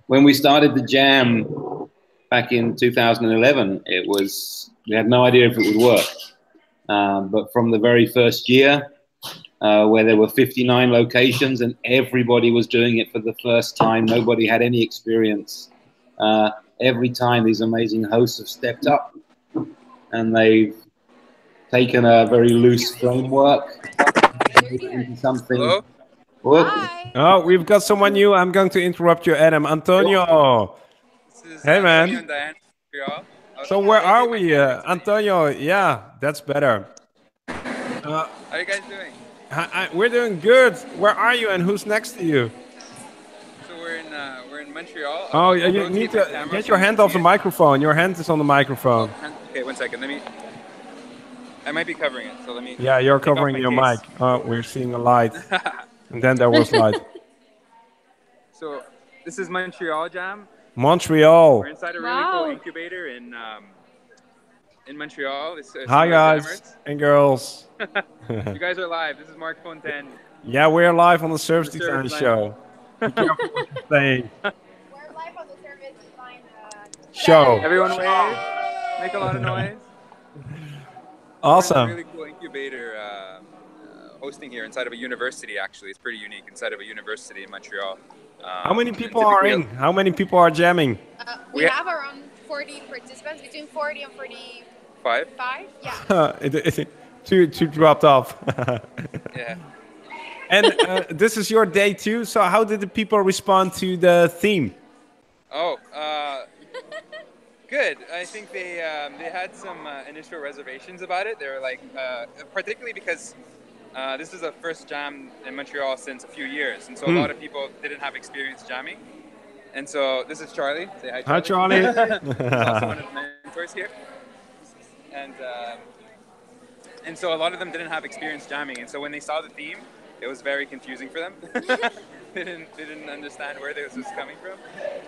When we started the jam back in 2011, we had no idea if it would work. But from the very first year, where there were 59 locations and everybody was doing it for the first time, nobody had any experience. Every time these amazing hosts have stepped up and they've taken a very loose framework into something. Hello? Oh, we've got someone new. I'm going to interrupt you, Adam. Antonio. Hey, man. So where are we? Antonio, yeah, that's better. How are you guys doing? We're doing good. Where are you and who's next to you? So we're in Montreal. Oh, you need to get your hand off the microphone. Your hand is on the microphone. Okay, 1 second. I might be covering it, so let me. Yeah, you're covering your mic. Oh, we're seeing a light. And then there was light. So this is Montreal Jam. Montreal. We're inside a really cool incubator in Montreal. Hi guys and girls. You guys are live. This is Mark Fontaine. Yeah, we're live on the Service Design Show. Be careful what you're saying. Show. Show. Everyone wave. Make a lot of noise. Awesome. We're in a really cool incubator hosting here inside of a university. Actually, it's pretty unique inside of a university in Montreal. How many people are in? How many people are jamming? We have around 40 participants, between 40 and 45. Yeah. Two dropped off. Yeah. And this is your day too. So how did the people respond to the theme? Oh, good. I think they had some initial reservations about it. They were like, particularly because this is the first jam in Montreal since a few years, and so a lot of people didn't have experience jamming. And so this is Charlie. Say hi, Charlie. Hi, Charlie. He's also one of the mentors here. And so a lot of them didn't have experience jamming, and so when they saw the theme, it was very confusing for them. They didn't understand where this was coming from,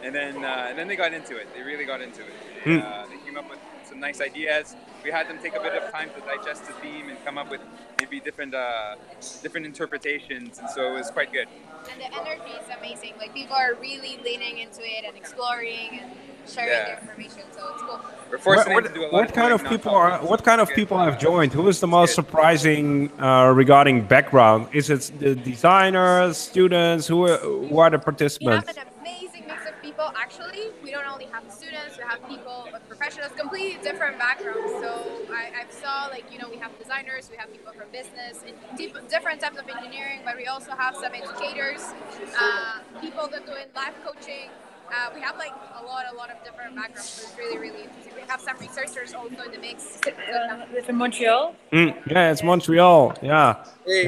and then they got into it. They really got into it. They came up with some nice ideas. We had them take a bit of time to digest the theme and come up with maybe different interpretations, and so it was quite good. And the energy is amazing. Like, people are really leaning into it and exploring and sharing their information, so it's cool. We're forcing them to do a lot What kind of people have joined? Who is the most surprising regarding background? Is it the designers, students? Who are the participants? We have an amazing mix of people. Actually, we don't only have students, we have people with professionals, completely different backgrounds. So I saw, like, you know, we have designers, we have people from business, and different types of engineering, but we also have some educators, people that are doing life coaching. We have like a lot of different backgrounds, so it's really, really interesting. We have some researchers also in the mix. From Montreal? Yeah, it's Montreal. Yeah. Hey.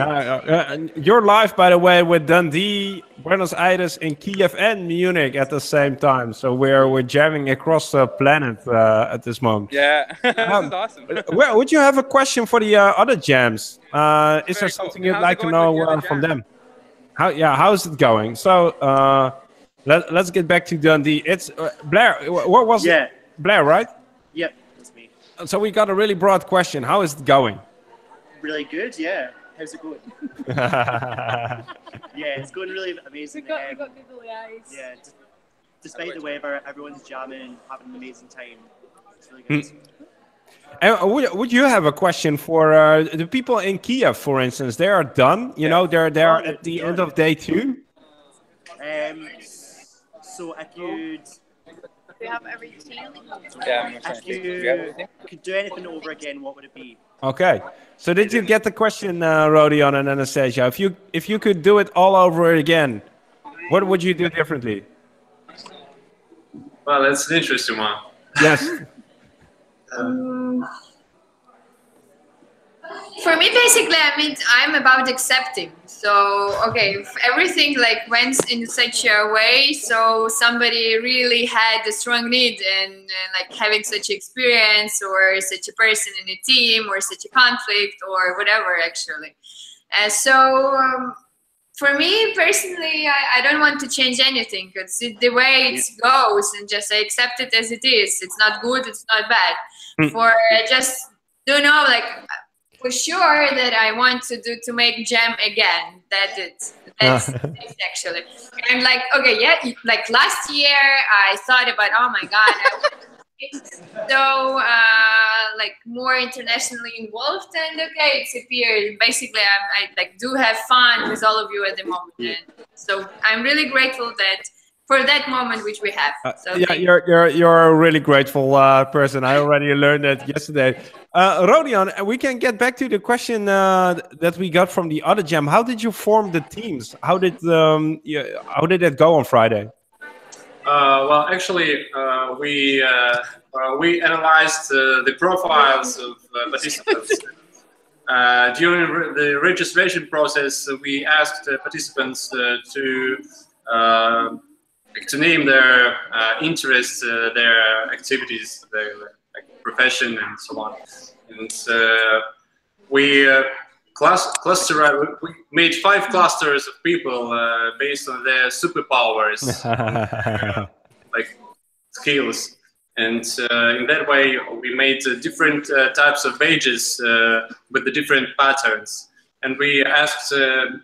You're live, by the way, with Dundee, Buenos Aires, and Kiev and Munich at the same time. So we're jamming across the planet at this moment. Yeah, this is awesome. Well, would you have a question for the other jams? Is there something you'd like to know from them? How is it going? So. Let's get back to Dundee. It's Blair. What was it? Blair, right? Yep, that's me. So we got a really broad question. How is it going? Really good, yeah. How's it going? Yeah, it's going really amazing. We got googly eyes. Yeah, despite the weather, everyone's jamming, having an amazing time. It's really good. And would you have a question for the people in Kiev, for instance? They are done. You know, they're at the end of day 2. So if you'd... We have everything. If you could do anything over again, what would it be? Okay. So did you get the question, Rodion and Anastasia? If you could do it all over again, what would you do differently? Well, that's an interesting one. Yes. For me, basically, I mean, I'm about accepting. So, okay, if everything like went in such a way, so somebody really had a strong need in like having such experience, or such a person in a team, or such a conflict, or whatever, actually. For me personally, I don't want to change anything. It's the way it goes, and just I accept it as it is. It's not good, it's not bad. For just don't know, like, for sure that I want to make jam again. That's it actually. I'm like, okay, yeah, like last year I thought about, oh my God, so like more internationally involved, and okay, it's appeared. Basically, I like do have fun with all of you at the moment, and so I'm really grateful that for that moment which we have. So yeah, you're a really grateful person. I already learned that yesterday. Rodion, we can get back to the question that we got from the other jam. How did you form the teams? How did it go on Friday? Well, actually, we analyzed the profiles of participants. During the registration process, we asked participants to name their interests, their activities, their profession, and so on. And we we made 5 clusters of people based on their superpowers, like skills. And in that way, we made different types of badges with the different patterns. And we asked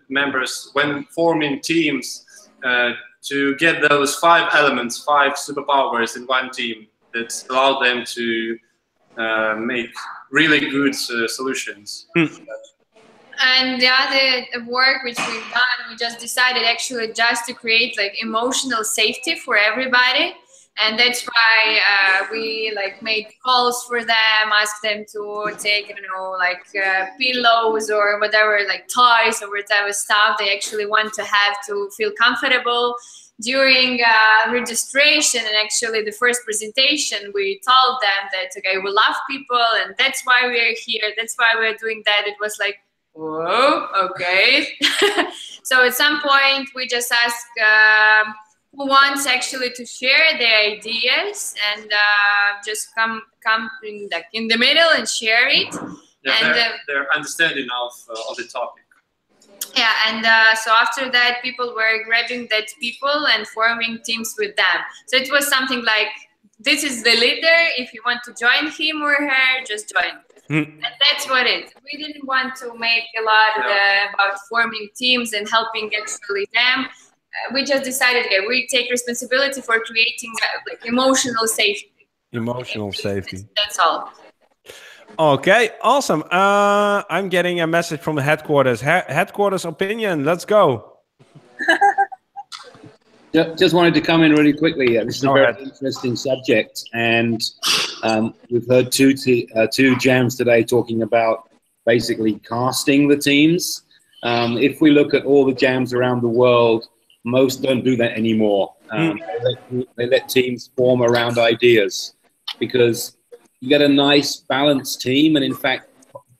members, when forming teams, to get those 5 elements, 5 superpowers in one team that allow them to make really good solutions. And the other work which we've done, we just decided actually just to create like emotional safety for everybody. And that's why we like made calls for them, asked them to take, like pillows or whatever, like toys or whatever stuff they actually want to have to feel comfortable. During registration and actually the first presentation, we told them that, okay, we love people and that's why we're here, that's why we're doing that. It was like, whoa, okay. So at some point we just asked who wants actually to share their ideas and just come in the middle and share it. Yeah, and their understanding of the topic. Yeah, and so after that, people were grabbing that people and forming teams with them. So it was something like, this is the leader. If you want to join him or her, just join. And that's what it is. We didn't want to make a lot about forming teams and helping actually them. We just decided, okay, we take responsibility for creating like emotional safety. Emotional safety. That's all. Okay, awesome. I'm getting a message from the headquarters. Headquarters opinion. Let's go. Just wanted to come in really quickly. This is a very interesting subject, and we've heard two jams today talking about basically casting the teams. If we look at all the jams around the world, most don't do that anymore. They let teams form around ideas because you get a nice balanced team, and in fact,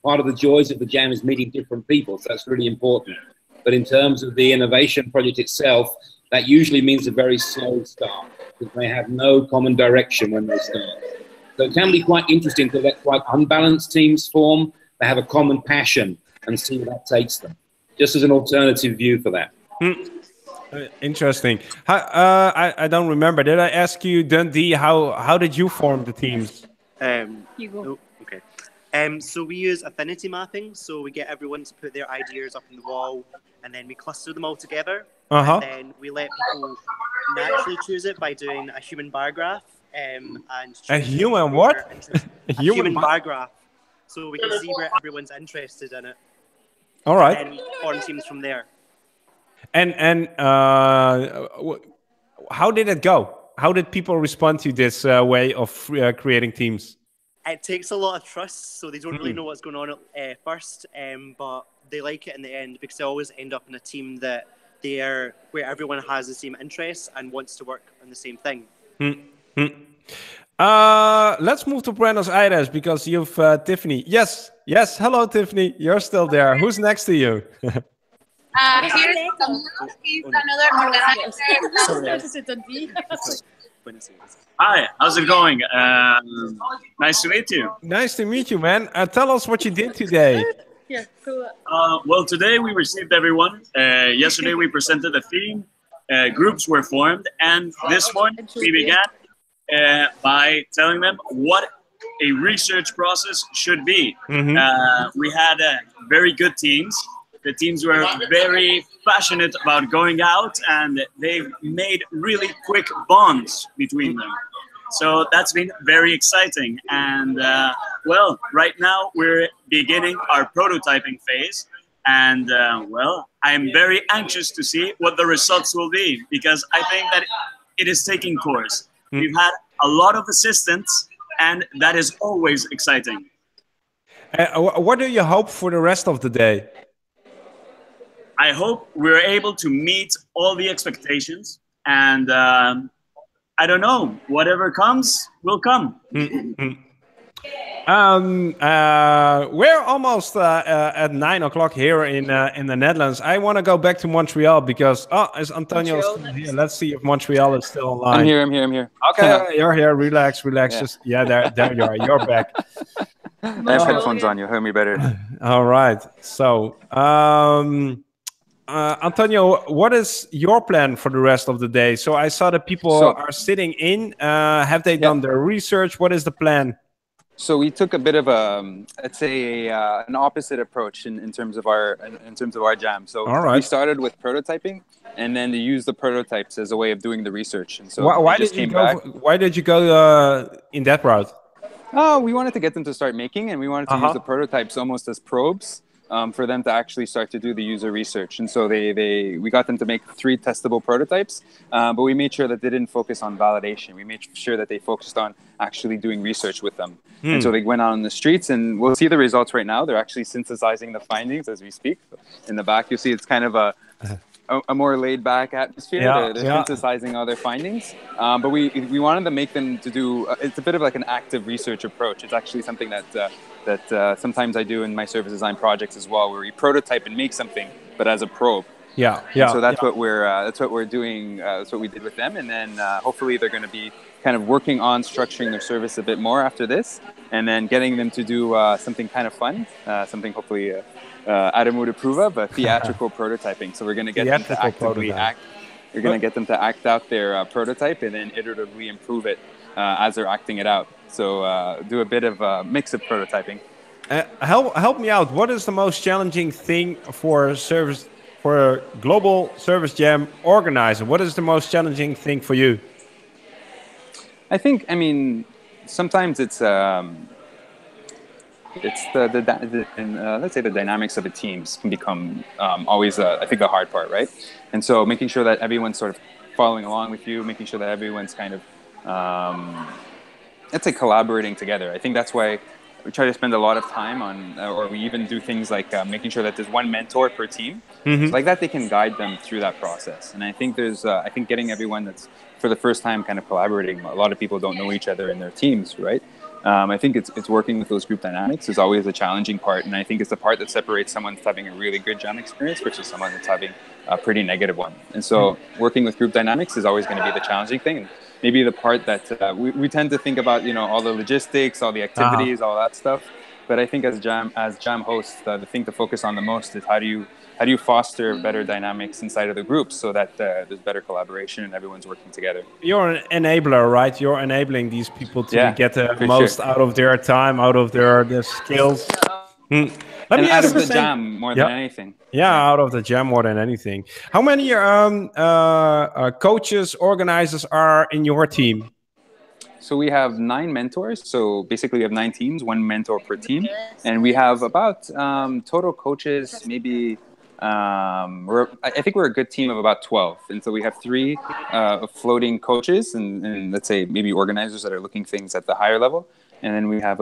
part of the joys of the jam is meeting different people, so that's really important. But in terms of the innovation project itself, that usually means a very slow start because they have no common direction when they start. So it can be quite interesting to let quite unbalanced teams form. They have a common passion and see where that takes them. Just as an alternative view for that. Interesting. I don't remember. Did I ask you, Dundee, how did you form the teams? Okay. So we use affinity mapping. So we get everyone to put their ideas up on the wall, and then we cluster them all together. And then we let people naturally choose it by doing a human bar graph. A human what? A human bar graph. So we can see where everyone's interested in it. All right. And form teams from there. And how did it go? How did people respond to this way of creating teams? It takes a lot of trust, so they don't really know what's going on at first, but they like it in the end because they always end up in a team that where everyone has the same interests and wants to work on the same thing. Let's move to Buenos Aires because you've Tiffany. Yes. Hello, Tiffany. You're still there. Who's next to you? He's another Hi, how's it going? Nice to meet you. Nice to meet you, man. Tell us what you did today. Yeah, cool. Well, today we received everyone. Yesterday we presented a theme. Groups were formed, and this one we began by telling them what a research process should be. We had very good teams. The teams were very passionate about going out, and they made really quick bonds between them. So that's been very exciting. And well, right now we're beginning our prototyping phase. And well, I'm very anxious to see what the results will be because I think that it is taking course. We've had a lot of assistance, and that is always exciting. What do you hope for the rest of the day? I hope we're able to meet all the expectations, and I don't know, whatever comes will come. We're almost at 9 o'clock here in the Netherlands. I want to go back to Montreal because is Antonio still here? Let's see if Montreal is still online. I'm here. Okay, you're here. Relax. Yeah. Just there you are. You're back. I have headphones on. You'll hear me better. All right. So, Antonio, what is your plan for the rest of the day? So I saw that people are sitting in. Have they done their research? What is the plan? So we took a bit of a, let's say, an opposite approach in terms of our jam. So All right. we started with prototyping, and then to use the prototypes as a way of doing the research. And so Why they just did you came go? back. Why did you go in that route? Oh, we wanted to get them to start making, and we wanted to use the prototypes almost as probes for them to actually start to do the user research. And so we got them to make 3 testable prototypes, but we made sure that they didn't focus on validation. We made sure that they focused on actually doing research with them. And so they went out on the streets, and we'll see the results right now. They're actually synthesizing the findings as we speak. In the back, you'll see it's kind of a more laid back atmosphere. They're synthesizing all their findings. But we wanted to make them to do, it's a bit of like an active research approach. It's actually something that sometimes I do in my service design projects as well, where we prototype and make something, but as a probe. And so that's what we're doing. That's what we did with them. And then hopefully they're going to be kind of working on structuring their service a bit more after this, and then getting them to do something kind of fun, something hopefully Adam would approve of, theatrical prototyping. So we're going to get them to actively act. You're going to get them to act out their prototype and then iteratively improve it as they're acting it out. So do a bit of a mix of prototyping. Help me out. What is the most challenging thing for a global service jam organizer? What is the most challenging thing for you? I mean, sometimes it's let's say the dynamics of the teams can become always, I think, the hard part, right? And so making sure that everyone's sort of following along with you, making sure that everyone's kind of, let's say, collaborating together. I think that's why we try to spend a lot of time on, or we even do things like making sure that there's one mentor per team. So like that, they can guide them through that process. And I think I think getting everyone that's for the first time kind of collaborating, a lot of people don't know each other in their teams, right? I think it's working with those group dynamics is always a challenging part. And I think it's the part that separates someone that's having a really good jam experience versus someone that's having a pretty negative one. And so working with group dynamics is always going to be the challenging thing. And maybe the part that we tend to think about, all the logistics, all the activities, all that stuff. But I think as jam hosts, the thing to focus on the most is how do you foster better dynamics inside of the group so that there's better collaboration and everyone's working together. You're an enabler, right? You're enabling these people to get the most out of their time, out of their skills. Let me out of the jam more than anything. Yeah, out of the jam more than anything. How many coaches, organizers are in your team? So we have 9 mentors. So basically we have 9 teams, 1 mentor per team. And we have about total coaches, maybe, I think we're a good team of about 12. And so we have 3 floating coaches and let's say maybe organizers that are looking things at the higher level. And then we have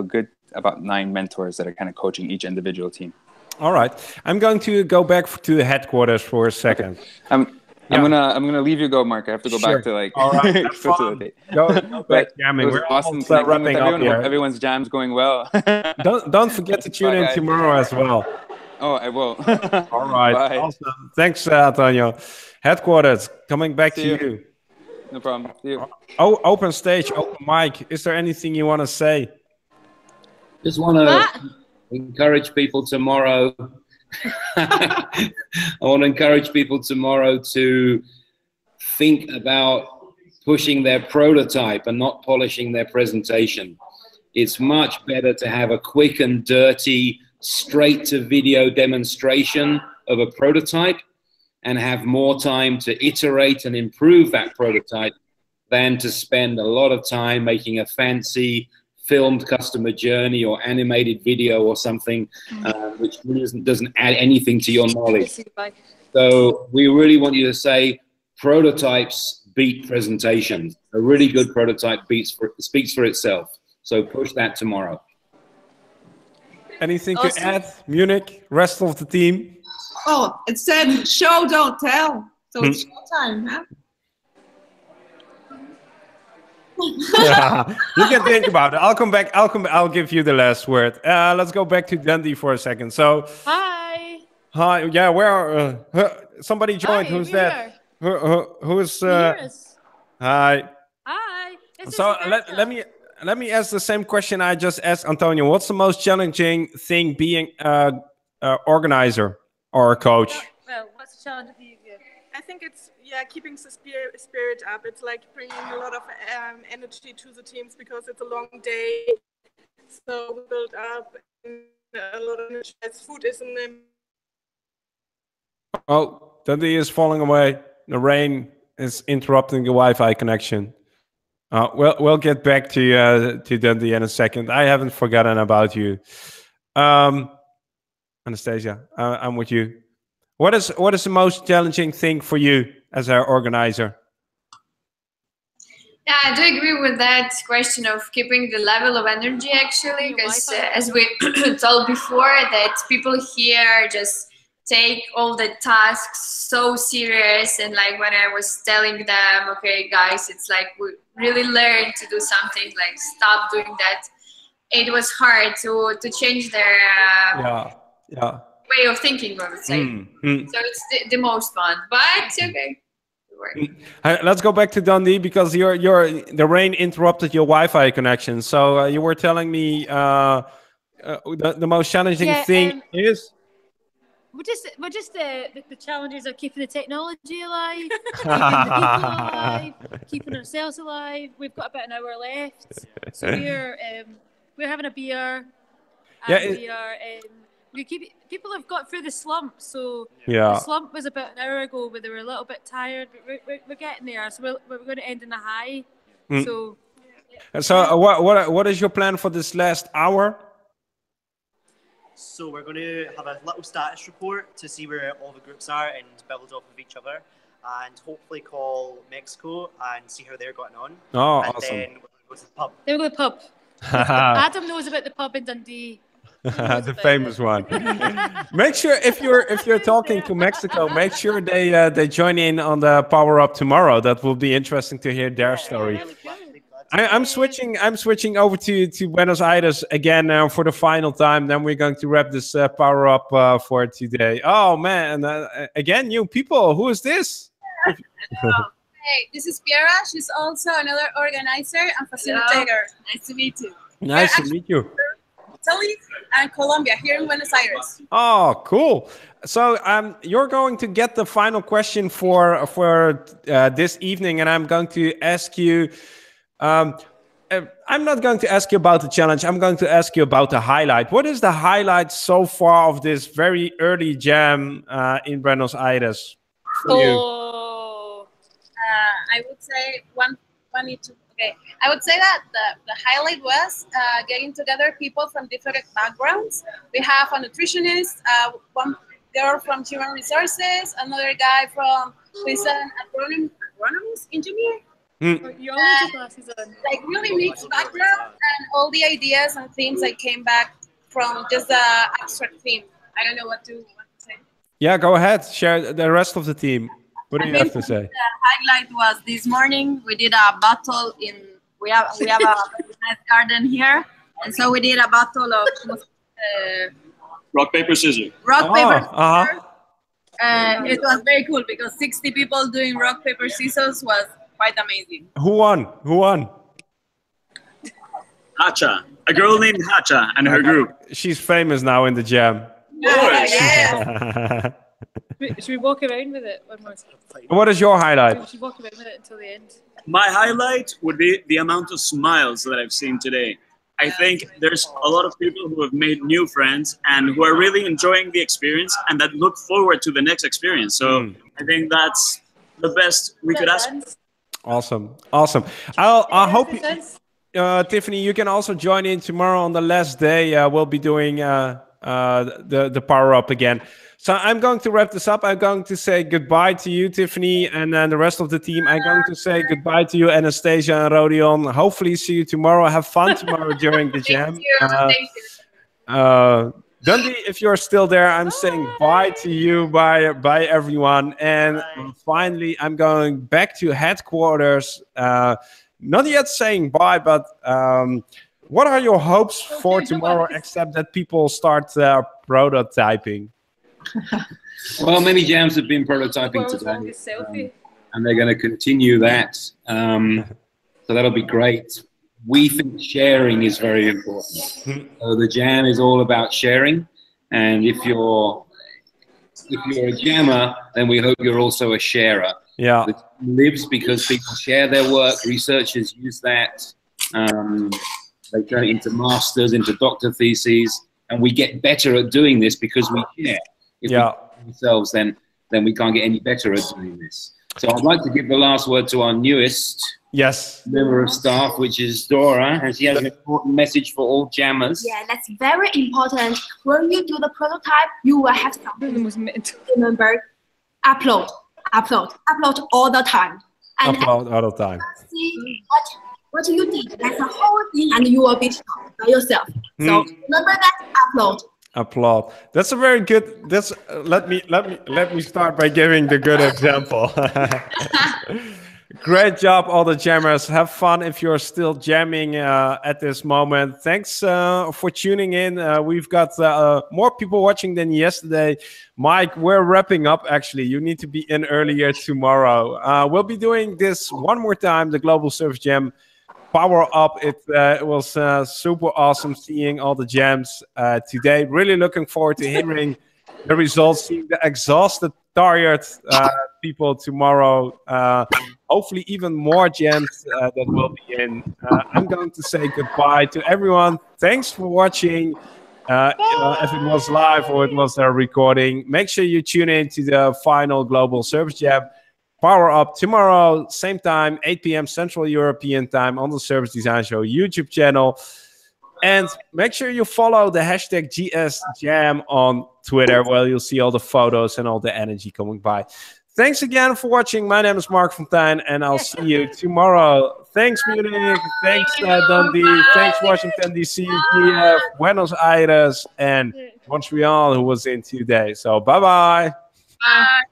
about 9 mentors that are kind of coaching each individual team. All right. I'm going to go back to the headquarters for a second. Okay. I'm gonna leave you go, Mark. I have to go back to all right, facilitate. Go back jamming. We're awesome connecting with everyone. Hope everyone's jam's going well. don't forget to tune in tomorrow as well. Oh, I will. All right. Bye. Awesome. Thanks, Antonio. Headquarters, coming back to you. No problem. See you. Oh, open stage, open mic. Is there anything you want to say? Just want to encourage people tomorrow. I want to encourage people tomorrow to think about pushing their prototype and not polishing their presentation. It's much better to have a quick and dirty, straight to video demonstration of a prototype and have more time to iterate and improve that prototype than to spend a lot of time making a fancy filmed customer journey or animated video or something which really doesn't add anything to your knowledge. So we really want you to say prototypes beat presentations. A really good prototype speaks for itself. So push that tomorrow. Anything to add, Munich, rest of the team? Oh, it said show, don't tell. So it's showtime, huh? Yeah, you can think about it. I'll come back. I'll give you the last word. Let's go back to Dundee for a second. So, hi. Yeah, where are somebody joined? Who's that? Who's? Hi. Hi. So let me ask the same question I just asked Antonio. What's the most challenging thing being organizer or a coach? Well, what's the challenge for you? I think it's keeping the spirit up. It's like bringing a lot of energy to the teams because it's a long day So we built up a lot of energy. Food is in the Oh, Dundee is falling away. The rain is interrupting the Wi-Fi connection. We'll get back to Dundee in a second. I haven't forgotten about you. Anastasia, I'm with you. What is the most challenging thing for you as our organizer? Yeah, I do agree with that question of keeping the level of energy, actually, because as we told before, that people here just take all the tasks so serious. And like when I was telling them, okay, guys, it's like we really learned to do something, like stop doing that. It was hard to change their way of thinking, I would say. So it's the most fun, but okay. Let's go back to Dundee because the rain interrupted your Wi-Fi connection. So you were telling me the most challenging thing is. We're just the challenges of keeping the technology alive, keeping the people alive, keeping ourselves alive. We've got about an hour left, so we're having a beer. People have got through the slump, so the slump was about an hour ago, where they were a little bit tired, but we're getting there. So we're going to end in a high. So what is your plan for this last hour? So we're going to have a little status report to see where all the groups are and build off of each other, and hopefully call Mexico and see how they're getting on. Oh, and awesome. Then we're going to go to the pub. Then we'll go to the pub. Adam knows about the pub in Dundee. The famous one. Make sure if you're talking to Mexico, make sure they join in on the PowerUp tomorrow. That will be interesting to hear their story. I'm switching over to Buenos Aires again for the final time. Then we're going to wrap this PowerUp for today. Oh man, again, new people. Who is this? Hey, this is Piera. She's also another organizer and facilitator. Nice to meet you. Nice to meet you. Italy and Colombia, here in Buenos Aires. Oh, cool. So you're going to get the final question for this evening, and I'm going to ask you. I'm not going to ask you about the challenge. I'm going to ask you about the highlight. What is the highlight so far of this very early jam in Buenos Aires for you? I would say I would say that the highlight was getting together people from different backgrounds. We have a nutritionist, one girl from human resources, another guy who is an agronomist engineer. Like really mixed background, and all the ideas and themes that came back from just the abstract theme. I don't know what to say. Yeah, go ahead. Share the rest of the team. What do you have to say? The highlight was this morning. We did a battle we have a nice garden here, and so we did a battle of rock paper scissors. Rock paper scissors. It was very cool because 60 people doing rock paper scissors was quite amazing. Who won? Hacha. A girl named Hacha and her group. She's famous now in the jam. Yeah. Should we walk around with it one more time? What is your highlight? We should walk around with it until the end. My highlight would be the amount of smiles that I've seen today. I think there's a lot of people who have made new friends and who are really enjoying the experience and that look forward to the next experience. So I think that's the best we could ask. Awesome. I hope Tiffany, you can also join in tomorrow on the last day. We'll be doing the PowerUp again. So I'm going to wrap this up. I'm going to say goodbye to you, Tiffany, and then the rest of the team. I'm going to say goodbye to you, Anastasia and Rodion. Hopefully see you tomorrow. Have fun tomorrow during the jam. Thank you. Dundee, if you're still there, I'm saying bye to you, bye everyone. And finally, I'm going back to headquarters. Not yet saying bye, but what are your hopes for tomorrow, except that people start prototyping? Well, many jams have been prototyping today, and they're going to continue that. So that'll be great. We think sharing is very important. So the jam is all about sharing, and if you're a jammer, then we hope you're also a sharer. Yeah, it lives because people share their work. Researchers use that. they turn it into masters, into doctor theses, and we get better at doing this because we care. If we ourselves, then we can't get any better at doing this. So I'd like to give the last word to our newest member of staff, which is Dora, and she has an important message for all jammers. Yeah, that's very important. When you do the prototype, you will have something to remember. Upload all the time. And upload all the time. See what you did. That's the whole thing, and you will be by yourself. So remember that. Upload. Applaud. That's a very good. That's let me start by giving the good example. Great job, all the jammers. Have fun if you're still jamming at this moment. Thanks for tuning in. We've got more people watching than yesterday. Mike, we're wrapping up, actually. You need to be in earlier tomorrow. We'll be doing this one more time, the Global Service Jam Power Up. It was super awesome seeing all the jams today. Really looking forward to hearing the results, seeing the exhausted, tired people tomorrow. Hopefully even more jams that will be in. I'm going to say goodbye to everyone. Thanks for watching. If it was live or it was a recording, make sure you tune in to the final Global Service Jam Power Up tomorrow, same time, 8 p.m. Central European Time on the Service Design Show YouTube channel. And make sure you follow the hashtag GSJam on Twitter, where you'll see all the photos and all the energy coming by. Thanks again for watching. My name is Mark Fontein, and I'll see you tomorrow. Thanks, Munich. Thanks, Dundee. Thanks, Washington, D.C., Kiev, Buenos Aires, and Montreal, who was in today. So, bye-bye. Bye.